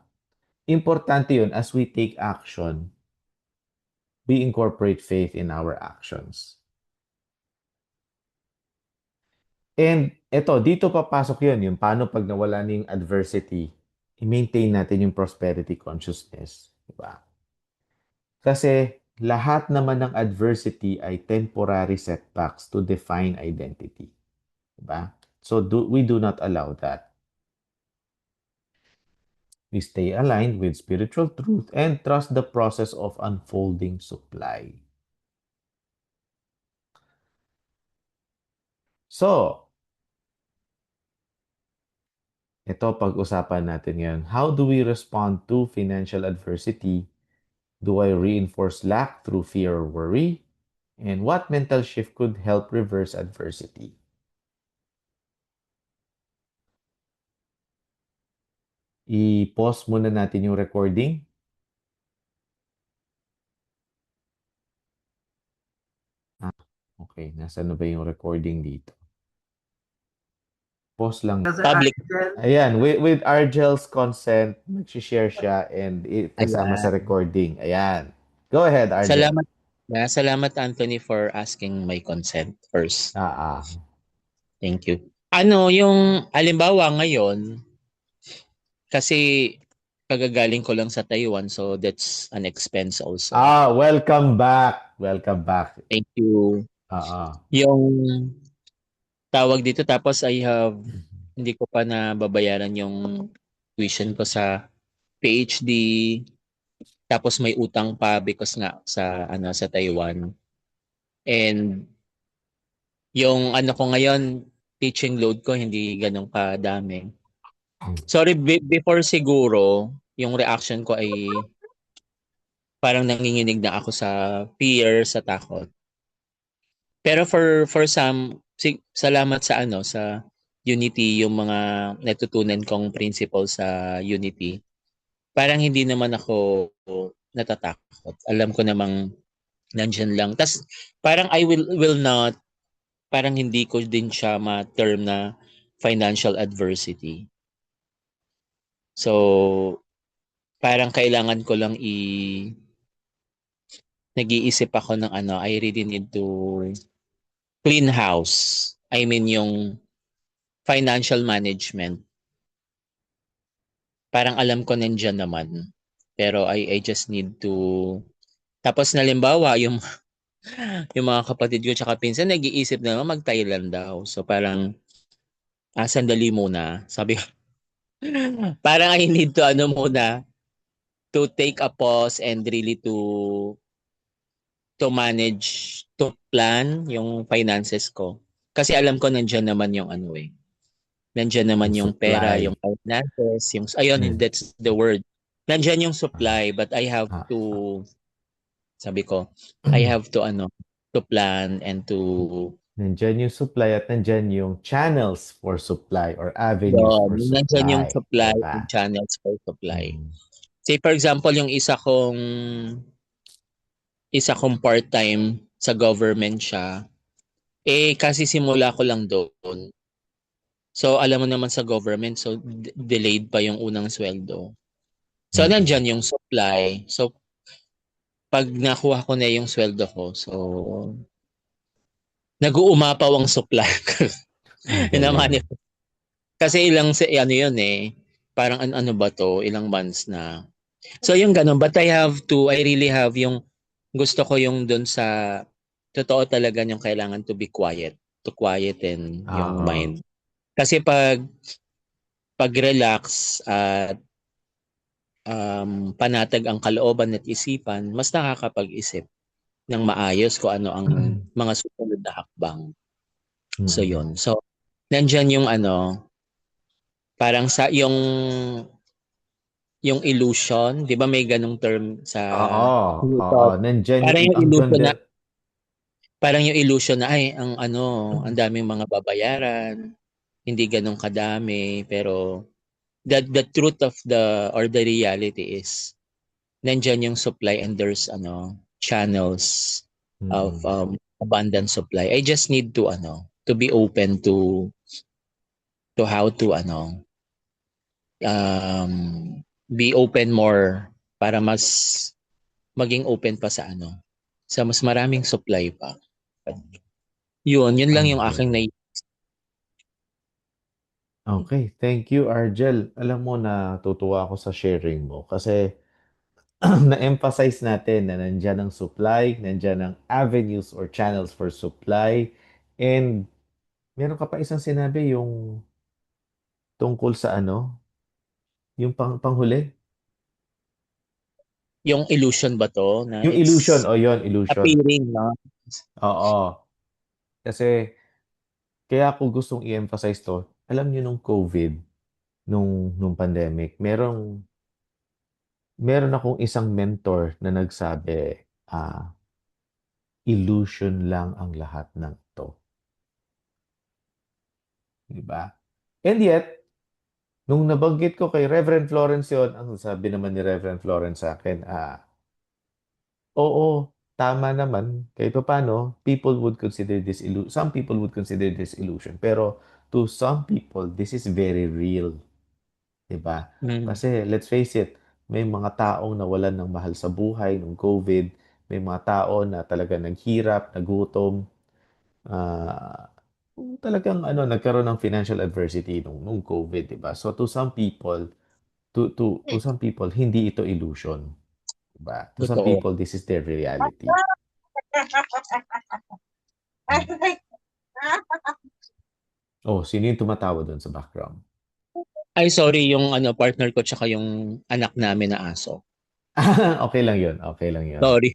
Importante yun, as we take action, we incorporate faith in our actions. And eto, dito papasok yun, yung paano pag nawala na yung adversity, i-maintain natin yung prosperity consciousness. Diba? Kasi lahat naman ng adversity ay temporary setbacks to define identity. Diba? So we do not allow that. We stay aligned with spiritual truth and trust the process of unfolding supply. So, ito pag-usapan natin ngayon. How do we respond to financial adversity? Do I reinforce lack through fear or worry? And what mental shift could help reverse adversity? I-pause muna natin yung recording. Okay. Nasaan na ba yung recording dito? Pause lang. Public. Ayan, with Argel's consent, mag-share siya and kasama sa recording. Ayan. Go ahead, Argel. Salamat Anthony for asking my consent first. Ah. Thank you. Yung halimbawa ngayon, kasi kagagaling ko lang sa Taiwan, so that's an expense also. Welcome back. Welcome back. Thank you. Yung tawag dito, tapos hindi ko pa nababayaran yung tuition ko sa PhD. Tapos may utang pa because nga sa Taiwan. And yung ko ngayon, teaching load ko hindi ganun kadami. Sorry, before siguro, yung reaction ko ay parang nanginginig na ako sa fear, sa takot. Pero for some, salamat sa Unity, yung mga natutunan kong principles sa Unity. Parang hindi naman ako natatakot. Alam ko namang nandyan lang. Tas parang I will not, parang hindi ko din siya ma-term na financial adversity. So, parang kailangan ko lang nag-iisip ako ng I really need to clean house. I mean yung financial management. Parang alam ko nandiyan naman. Pero I just need to... Tapos nalimbawa, yung mga kapatid ko tsaka pinsan, nag-iisip na mag-Thailand daw. So parang, sandali muna. Sabi ko, parang I need to muna, to take a pause and really to manage, to plan yung finances ko. Kasi alam ko nandiyan naman yung nandiyan naman yung pera, yung finances, that's the word. Nandiyan yung supply, but I have to, sabi ko, I have to to plan and to... Nandiyan yung supply at nandiyan yung channels for supply or avenues for supply. Nandiyan yung supply and channels for supply. Say for example, yung isa kong part-time sa government siya, kasi simula ko lang doon. So, alam mo naman sa government, so delayed pa yung unang sweldo. So, nandyan yung supply. So, pag nakuha ko na yung sweldo ko, so, nag-uumapaw ang supply. Kasi yun parang ano ba to, ilang months na. So yung ganun, but I really have yung gusto ko yung dun sa totoo talaga yung kailangan to be quiet, to quieten yung Oo. mind. Kasi pag relax at panatag ang kalooban at isipan, mas nakakapag-isip ng maayos kung ano ang mga susunod na hakbang. So Mm. yun. So nandyan yung parang sa yung illusion, 'di ba may ganung term sa Oo, oo. Newton? Nandyan Parang yung ang illusion ganda. na ay ang daming mga babayaran, hindi ganun kadami, pero the truth of the reality is nandyan yung supply and there's channels of Mm. abundant supply. I just need to be open to how to um be open more para maging open pa sa mas maraming supply pa. Yun lang Ang yung aking galing. Okay, thank you, Argel. Alam mo, natutuwa ako sa sharing mo kasi na-emphasize natin na nandyan ang supply, nandyan ang avenues or channels for supply, and meron ka pa isang sinabi yung tungkol sa yung panghuli? Yung illusion ba to na Yung illusion, it's o yon illusion. appearing, no? Oo. Kasi kaya ako gustong i-emphasize to, alam niyo nung COVID, nung pandemic, meron akong isang mentor na nagsabi, illusion lang ang lahat ng ito. Di ba? And yet, nung nabanggit ko kay Reverend Florence yun, ang sabi naman ni Reverend Florence sa akin, oo, tama naman. Kahit paano, some people would consider this illusion. Pero to some people, this is very real. Diba? Mm. Kasi let's face it, may mga taong nawalan ng mahal sa buhay nung COVID. May mga tao na talaga naghirap, nagutom. ah Talagang nagkaroon ng financial adversity nung COVID, 'di ba? So to some people, to some people hindi ito illusion, 'di ba? To some Totoo. people this is their reality. Hmm. Oh, sino yung tumatawa doon sa background? Ay, sorry, yung partner ko tsaka yung anak namin na aso. Okay lang 'yun. Okay lang 'yun. Sorry.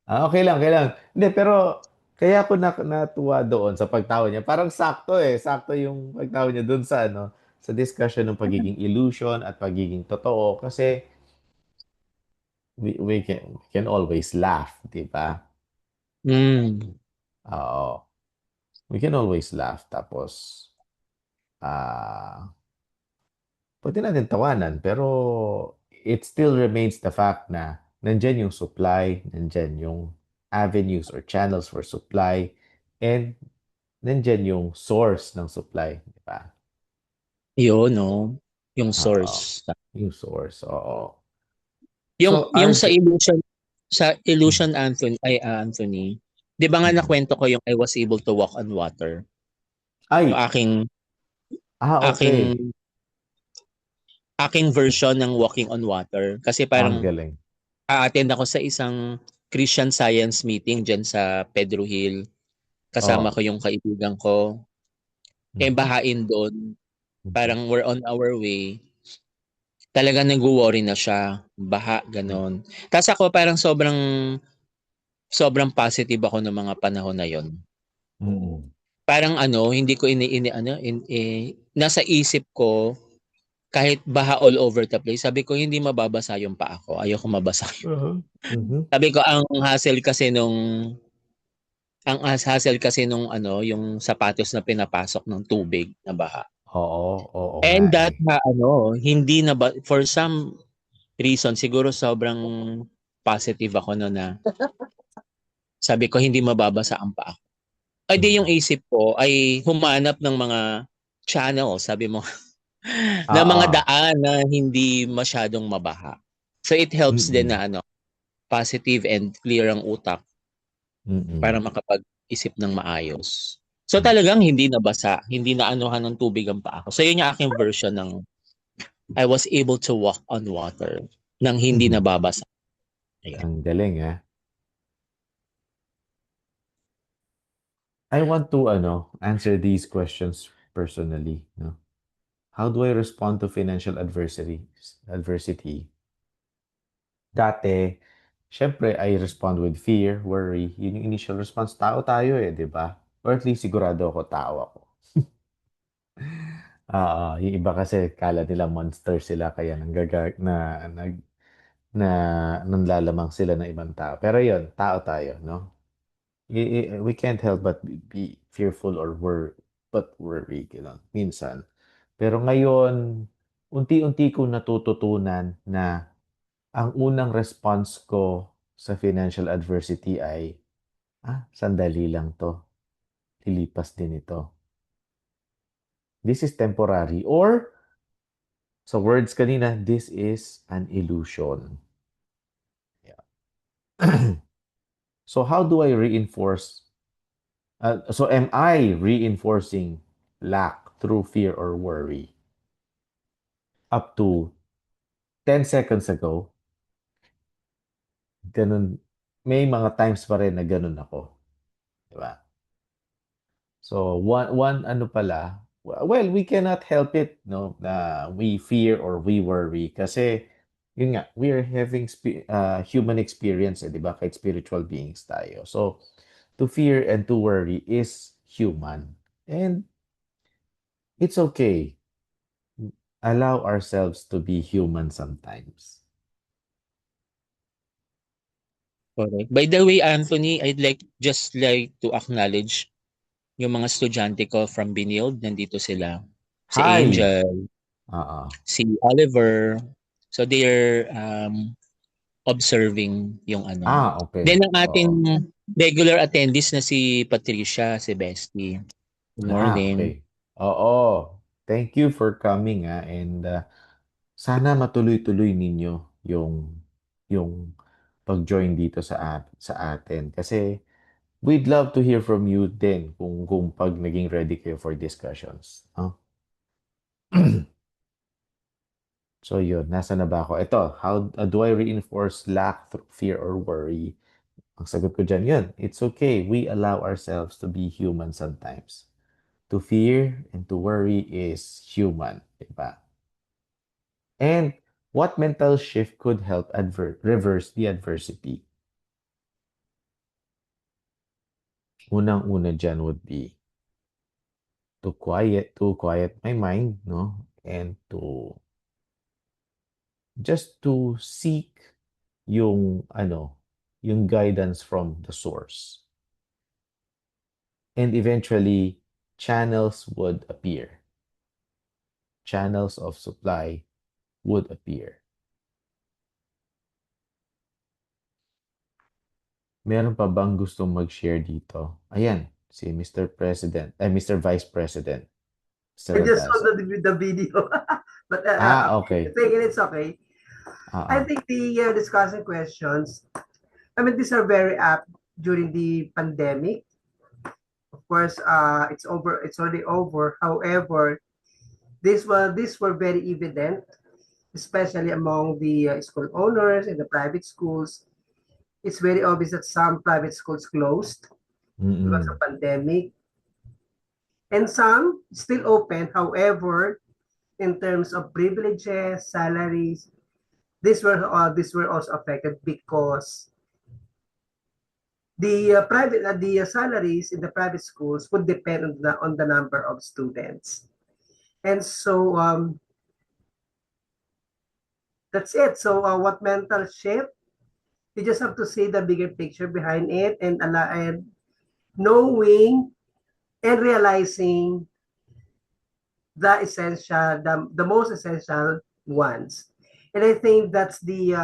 Okay lang, okay lang. Hindi, pero kaya ako natuwa doon sa pagtawa niya. Parang sakto eh. Sakto yung pagtawa niya doon sa sa discussion ng pagiging illusion at pagiging totoo kasi we can always laugh, 'di ba? Mm. Oo. We can always laugh tapos ah pwede natin tawanan pero it still remains the fact na nandyan yung supply, nandyan yung avenues or channels for supply, and nandyan yung source ng supply, di ba? Yun, no? Yung Oo. source. Yung source, oo. Yung So, yung RJ, sa illusion Anthony, 'di ba nga mm. nakwento ko yung I was able to walk on water? Yung Ay, aking okay. aking aking version ng walking on water kasi Ang parang galing. a-attend ako sa isang Christian Science meeting diyan sa Pedro Hill. Kasama ko Oh. yung kaibigan ko. Eh Mhm. bahain doon, Mhm. parang we're on our way. Talagang nagwo-worry na siya, baha gano'n. Tapos ako parang sobrang positive ako nung mga panahon na 'yon. Mm. Parang hindi ko nasa isip ko kahit baha all over the place, sabi ko hindi mababasa yung paa ko, ayokong mabasa. Uh-huh. Mhm. Sabi ko ang hassle kasi nung yung sapatos na pinapasok ng tubig na baha. Oo, oo nga And that eh. hindi na ba for some reason siguro sobrang positive ako no na sabi ko hindi mababasa ang paa ko. Ay di yung Mm. isip ko ay humanap ng mga channel, sabi mo, na mga Oo. daan na hindi masyadong mabaha. So it helps din Mm. na positive and clear ang utak para Mm. makapag-isip ng maayos. So Mm. talagang hindi nabasa, hindi naanuhan ng tubig ang paa ko. So yun yung aking version ng I was able to walk on water. nang hindi nababasa. Ayan. Ang galing, ah. I want to answer these questions personally, no? How do I respond to financial adversity? Dati, syempre, I respond with fear, worry. Yun yung initial response. Tao tayo eh, di ba? Or at least sigurado ako, tao ako. Yung iba kasi kala nila monster sila kaya na nanlalamang sila ng ibang tao. Pero yun, tao tayo, no? We can't help but be fearful or worry, gano'n, minsan. Pero ngayon, unti-unti kong natututunan na ang unang response ko sa financial adversity ay, sandali lang 'to, lilipas din ito. This is temporary or sa words kanina, this is an illusion. Yeah. So how do I reinforce so am I reinforcing lack through fear or worry? Up to 10 seconds ago, ganun, may mga times pa rin na ganun ako. Diba? So, one ano pala, well, we cannot help it, no, na we fear or we worry kasi, yun nga, we are having human experience, di ba? Kahit spiritual beings tayo. So, to fear and to worry is human. And it's okay. Allow ourselves to be human sometimes. Correct. By the way, Anthony, I'd just like to acknowledge yung mga estudyante ko from Binild. Nandito sila. Si Hi! Angel, Oo. si Oliver. So they're observing yung ano. Okay. Then ang ating Oo. regular attendees na si Patricia, si Bestie. Good morning. Okay. Oo. Thank you for coming, and sana matuloy-tuloy ninyo yung pag-join dito sa atin kasi we'd love to hear from you din kung pag naging ready kayo for discussions, no? So yun, nasa na ba ako? Ito, how do I reinforce lack through fear or worry? Ang sagot ko dyan, yun. It's okay. We allow ourselves to be human sometimes. To fear and to worry is human, diba? And what mental shift could help reverse the adversity? Unang-una dyan would be to quiet my mind, no? And just to seek yung guidance from the source. And eventually, channels would appear. Channels of supply would appear. Meron pa bang gustong mag-share dito? Ayan, si Mr. Mr. Vice President. I Mr. just saw Aldasa. the video. But Okay. I think it's okay. I think the discussion questions, I mean, these are very apt during the pandemic. Of course, it's over. It's already over. However, these were very evident, especially among the school owners and the private schools. It's very obvious that some private schools closed because of pandemic, and some still open. However, in terms of privileges, salaries, these were also affected because the salaries in the private schools would depend on the number of students, and so that's it. So what mental shift? You just have to see the bigger picture behind it and knowing and realizing the most essential ones. And I think that's the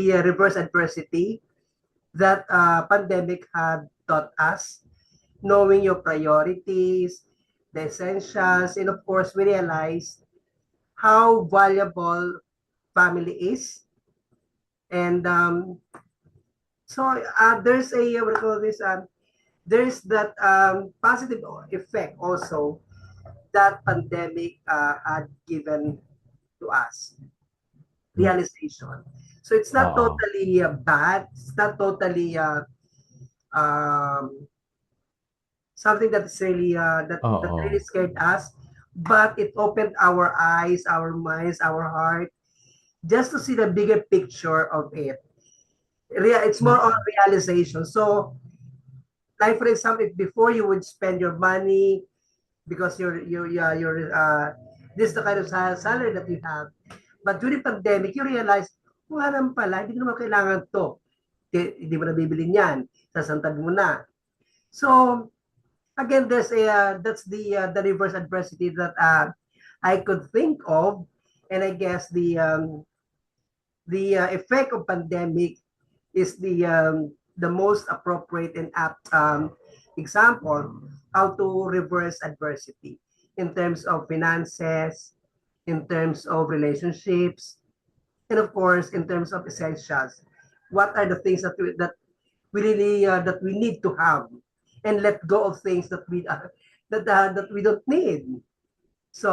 reverse adversity that pandemic had taught us, knowing your priorities, the essentials, and of course, we realize how valuable family is. And so there's a what do you call this? There's that positive effect also that pandemic had given to us. realization. So it's not Oo. totally bad. It's not totally um, something that's really that really Oo. scared us, but it opened our eyes, our minds, our heart, just to see the bigger picture of it. It's more on Mm. realization. So, like for example, if before you would spend your money because this is the kind of salary that you have. But during pandemic, you realize, wala naman pala, hindi ko naman kailangan to. Hindi mo na bibili niyan. Sasantag mo na. So, again, that's the reverse adversity that I could think of. And I guess the effect of pandemic is the most appropriate and apt example how to reverse adversity in terms of finances, in terms of relationships, and of course in terms of essentials. What are the things that we really that we need to have, and let go of things that we don't need. So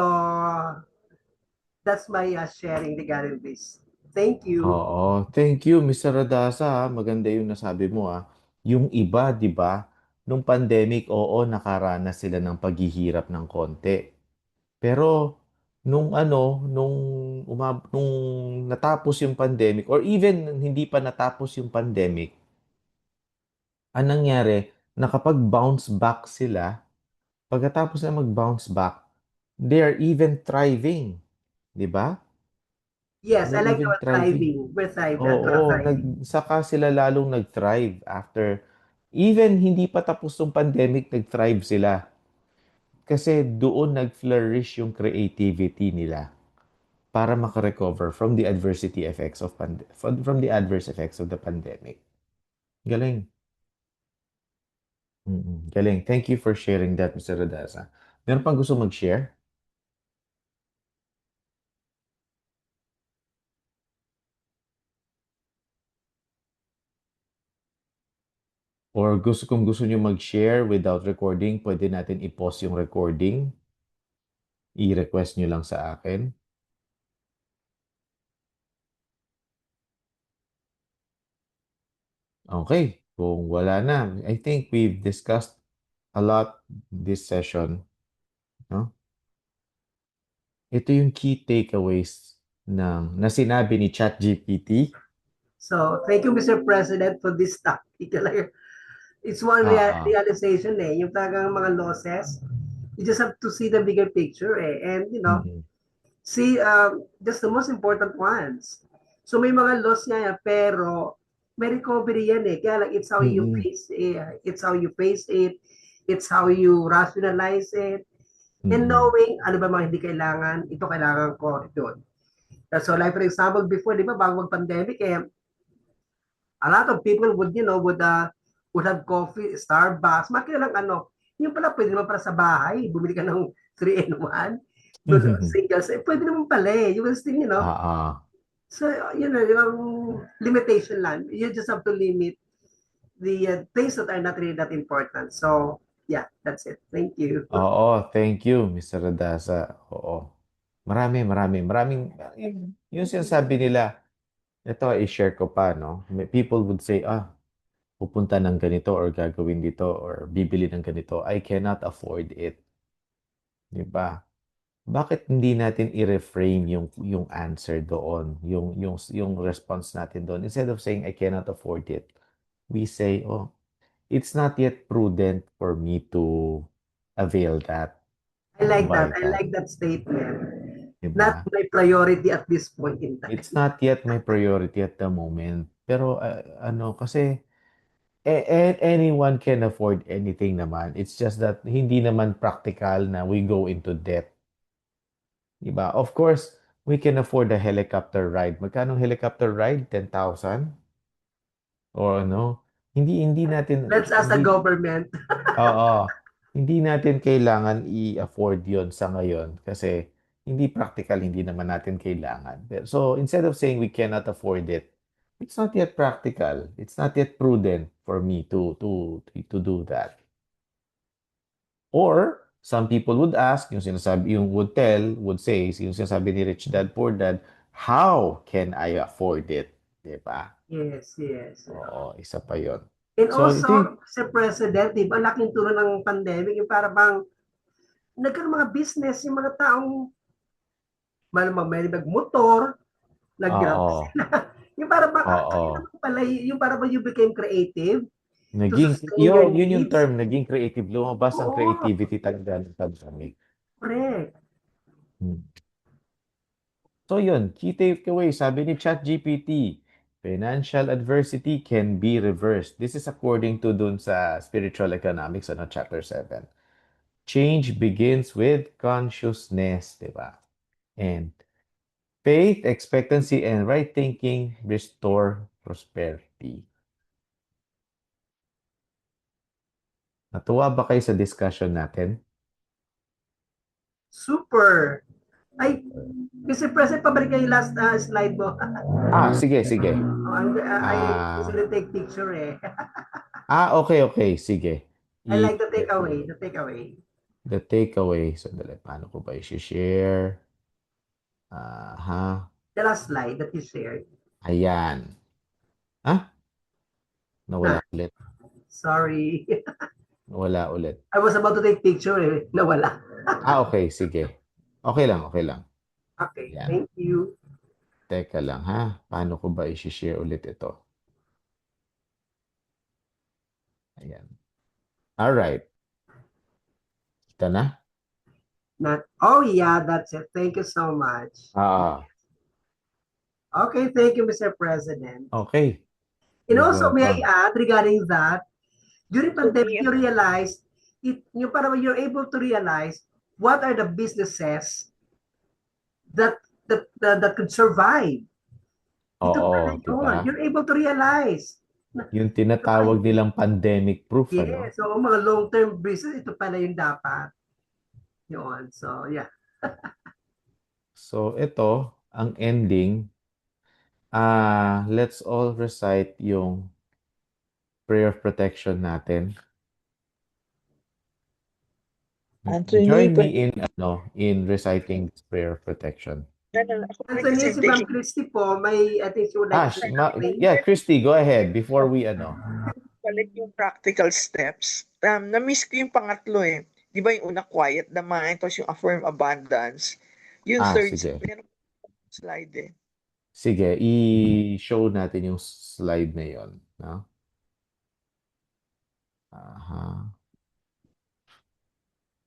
that's my sharing regarding this. Thank you. Oo. Thank you, Mr. Radasa. Maganda yung nasabi mo, ah. Yung iba, di ba, nung pandemic, oo, nakaranas sila ng paghihirap ng konti. Pero nung natapos yung pandemic or even hindi pa natapos yung pandemic, anong nangyari, nakapag-bounce back sila. Pagkatapos na mag-bounce back, they are even thriving, 'di ba? Yes, I They're like the even word thriving. thriving. We're Oo, thriving. saka sila lalong nag-thrive after even hindi pa tapos yung pandemic, nag-thrive sila. Kasi doon nag-flourish yung creativity nila para makarecover from the adversity effects of from the adverse effects of the pandemic. Galing. Galing. Thank you for sharing that, Mr. Rodasa. Meron pang gusto mag-share? Or kung gusto niyo mag-share without recording, pwede natin i-pause yung recording. I-request niyo lang sa akin. Okay. Kung wala na, I think we've discussed a lot this session. No? Ito yung key takeaways na sinabi ni ChatGPT. So thank you, Mr. President, for this topic. It's one Ah, realization yung talagang mga losses. You just have to see the bigger picture and mm-mm, see just the most important ones. So may mga loss nga yan, pero may recovery yan Kaya lang it's how you mm-mm, face it, it's how you face it, it's how you rationalize it, and mm-mm, knowing ano ba mga hindi kailangan, ito kailangan ko, ito. So like for example, before, di ba, bago mag-pandemic, a lot of people would have coffee, Starbucks, makita lang yung pala pwede naman para sa bahay, bumili ka ng 3-in-1, singles, pwede naman pala you will still, ah, ah. so, yung limitation lang. You just have to limit the things that are not really that important. So, yeah, that's it. Thank you. Oo, thank you, Mr. Radasa. Oo. Maraming, yung sinasabi nila, ito, i-share ko pa, no? People would say, pupunta ng ganito or gagawin dito or bibili ng ganito. I cannot afford it. Di ba? Bakit hindi natin i-reframe yung answer doon, yung response natin doon? Instead of saying, I cannot afford it, we say, it's not yet prudent for me to avail that, I to like that. buy I that. like that statement. Di Not ba? my priority at this point in It's time. not yet my priority at the moment. Pero kasi anyone can afford anything naman. It's just that hindi naman practical na we go into debt. Diba? Of course, we can afford a helicopter ride. Magkano ang helicopter ride? 10,000? O ano? Hindi natin, Let's ask the hindi, government. oo, hindi natin kailangan i-afford yon sa ngayon kasi hindi practical, hindi naman natin kailangan. So, instead of saying we cannot afford it, it's not yet practical. It's not yet prudent for me to do that. Or, some people would ask, yung sinasabi, would say, yung sinasabi ni Rich Dad, Poor Dad, how can I afford it? Diba? Yes, yes. Oo, isa pa yon. And So, ito yung, also, sa President, di ba, laking tulong ng pandemic, yung para bang nagkaroon mga business, yung mga taong malamang may nagmotor, nag-grab oo, sila. Yung para bang, yun oo. naman pala, yung para bang you became creative to Naging, sustain your yun yung needs. term, naging creative. Lumabas ang Oo, creativity talaga ng pandemic. correct. Hmm. So yun, key takeaway, sabi ni ChatGPT, financial adversity can be reversed. This is according to dun sa Spiritual Economics, chapter 7. Change begins with consciousness, di ba? And faith, expectancy, and right thinking restore prosperity. Natuwa ba kayo sa discussion natin? Super. Ay, Mr. President, pabalik kayo yung last slide mo. Sige, sige. I Ah, usually take picture eh. okay, okay, sige. I like the I-share ko takeaway, ulit. the takeaway. The takeaway. Sandali, paano ko ba i-share? Aha. The last slide that you shared. Ayan. Ah, nawala Na, ulit. sorry. Nawala ulit. I was about to take picture eh. Nawala. Okay, sige. Okay lang, okay lang. Okay, Ayan. thank you. Teka lang ha. Paano ko ba i-share ulit ito? Ayan. Alright. Ito na? Oh yeah, that's it. Thank you so much. Okay, thank you, Mr. President. Okay. And You're also, may welcome. I add regarding that, during pandemic, you realize, you're able to realize what are the businesses that could survive. Ito pala Oo, di yun. ba? You're able to realize. Yung tinatawag nilang pandemic proof, ano? Yes, so mga long-term business, ito pala yung dapat. Yun. So, yeah. So, ito, ang ending, let's all recite yung prayer of protection natin. Anthony, Join me pwede. in reciting this prayer of protection. Anthony, si Ma'am Christy po, I think she would like to say something. Yeah, Christy, go ahead before we Balik yung practical steps. Na-miss ko yung pangatlo eh. Di ba yung una, quiet the mind, tapos yung affirm abundance. Yung third, sige. meron slide eh. Sige, i-show natin yung slide na yon, no? Aha.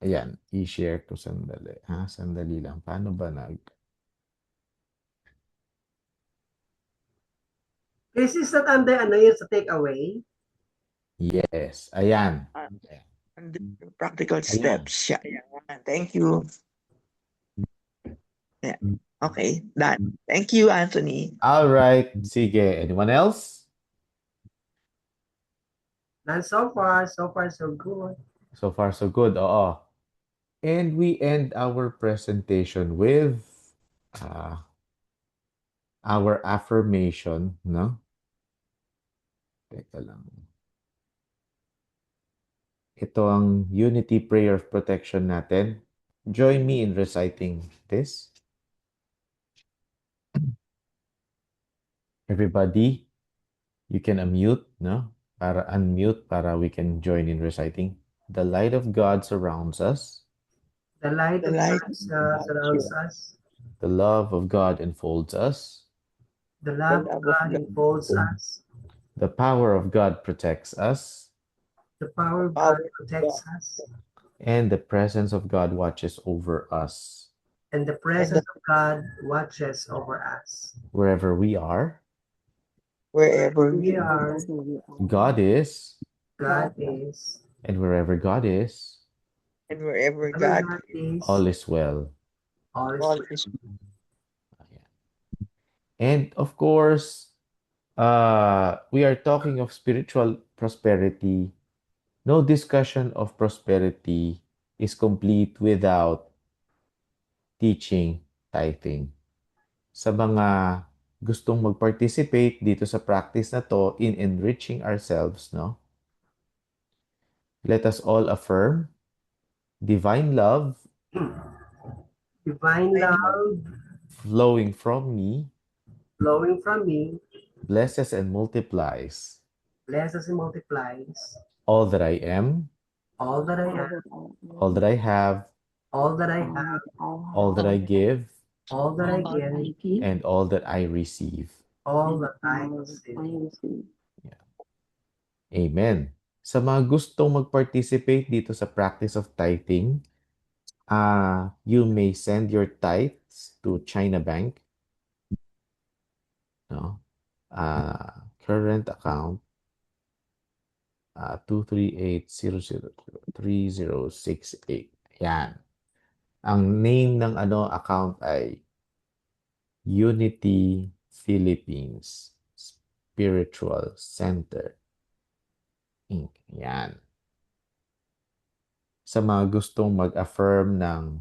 Ayan, i-share ko sandali. Sandali lang. Paano ba This is that under, yun sa takeaway? Yes, ayan. And the practical steps. Yeah. Thank you. Yeah. Okay, done. Thank you, Anthony. All right. Sige. Anyone else? None so far. So far, so good. So far, so good. Oo. And we end our presentation with our affirmation, no? Teka lang. Ito ang unity prayer of protection natin. Join me in reciting this. Everybody, you can unmute, no? Unmute para we can join in reciting. The light of God surrounds us. The light of God surrounds us. The love of God enfolds us. The love of God enfolds us. The power of God protects us. The power of God protects us. And the presence of God watches over us. And the presence of God watches over us. Wherever we are. Wherever we are. God is. God is. And wherever God is. And wherever God is. All is well. All is well. And of course, we are talking of spiritual prosperity. No discussion of prosperity is complete without teaching tithing. Sa mga gustong mag-participate dito sa practice na to in enriching ourselves, no? Let us all affirm divine love. Divine love flowing from me, flowing from me, blesses and multiplies blesses and multiplies all that I am, all that I all am, that I all that I have, all that I all have, that I all that I have, give, all that I all that I give, give, and all that I receive. all and that I all that I receive. receive. Amen. Sa mga gustong mag-participate dito sa practice of tithing, you may send your tithes to China Bank, no? Current account 238003068. Yan. Ang name ng account ay Unity Philippines Spiritual Center Inc. Yan. Sa mga gustong mag-affirm ng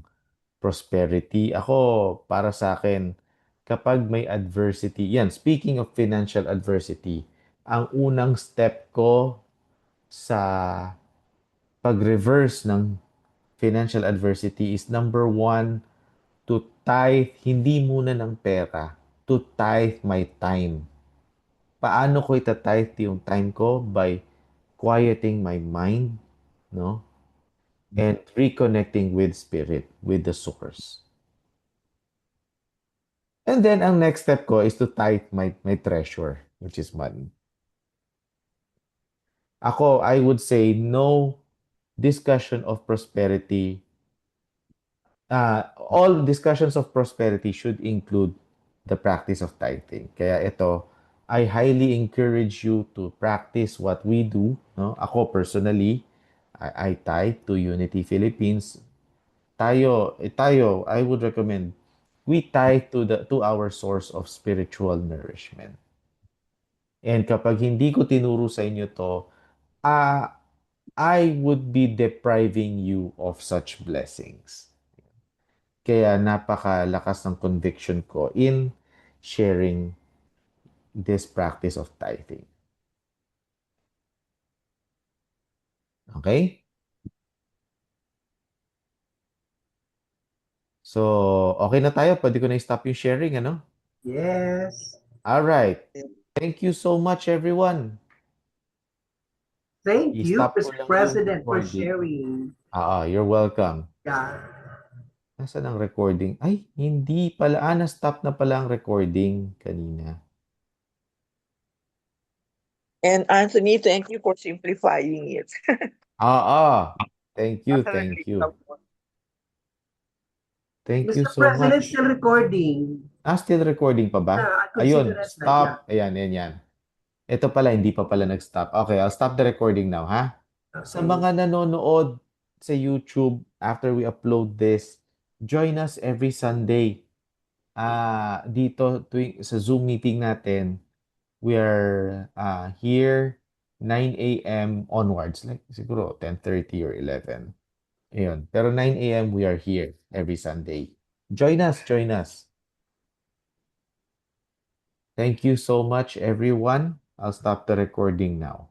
prosperity, ako, para sa akin, kapag may adversity, yan, speaking of financial adversity, ang unang step ko sa pag-reverse ng financial adversity is number one, to tithe, hindi muna ng pera, to tithe my time. Paano ko ita-tithe yung time ko? By quieting my mind, no? And reconnecting with spirit, with the source. And then, ang next step ko is to tithe my treasure, which is money. Ako, I would say no discussion of prosperity. All discussions of prosperity should include the practice of tithing. Kaya ito, I highly encourage you to practice what we do. No? Ako personally, I tithe to Unity Philippines. Tayo, I would recommend we tithe to our source of spiritual nourishment. And kapag hindi ko tinuro sa inyo to, I would be depriving you of such blessings. Kaya napakalakas ng conviction ko in sharing this practice of tithing. Okay? So, okay na tayo. Pwede ko na i-stop yung sharing, ano? Yes. All right. Thank you so much, everyone. Thank you, I-stop ko Mr. lang yung President, for recording. sharing. You're welcome. Yeah. Nasaan ang recording? Ay, hindi pala. Na-stop na pala ang recording kanina. And Anthony, thank you for simplifying it. Thank you, thank you. Thank you Mr. so President, much. still recording. Still recording pa ba? I Ayun, consider it stop. Ayan. Ito pala, hindi pa pala nag-stop. Okay, I'll stop the recording now, ha? Sa Okay. mga nanonood sa YouTube, after we upload this, join us every Sunday. Dito sa Zoom meeting natin, we are here 9 a.m. onwards. Like, siguro 10:30 or 11. Ayun. Pero 9 a.m. we are here every Sunday. Join us, join us. Thank you so much, everyone. I'll stop the recording now.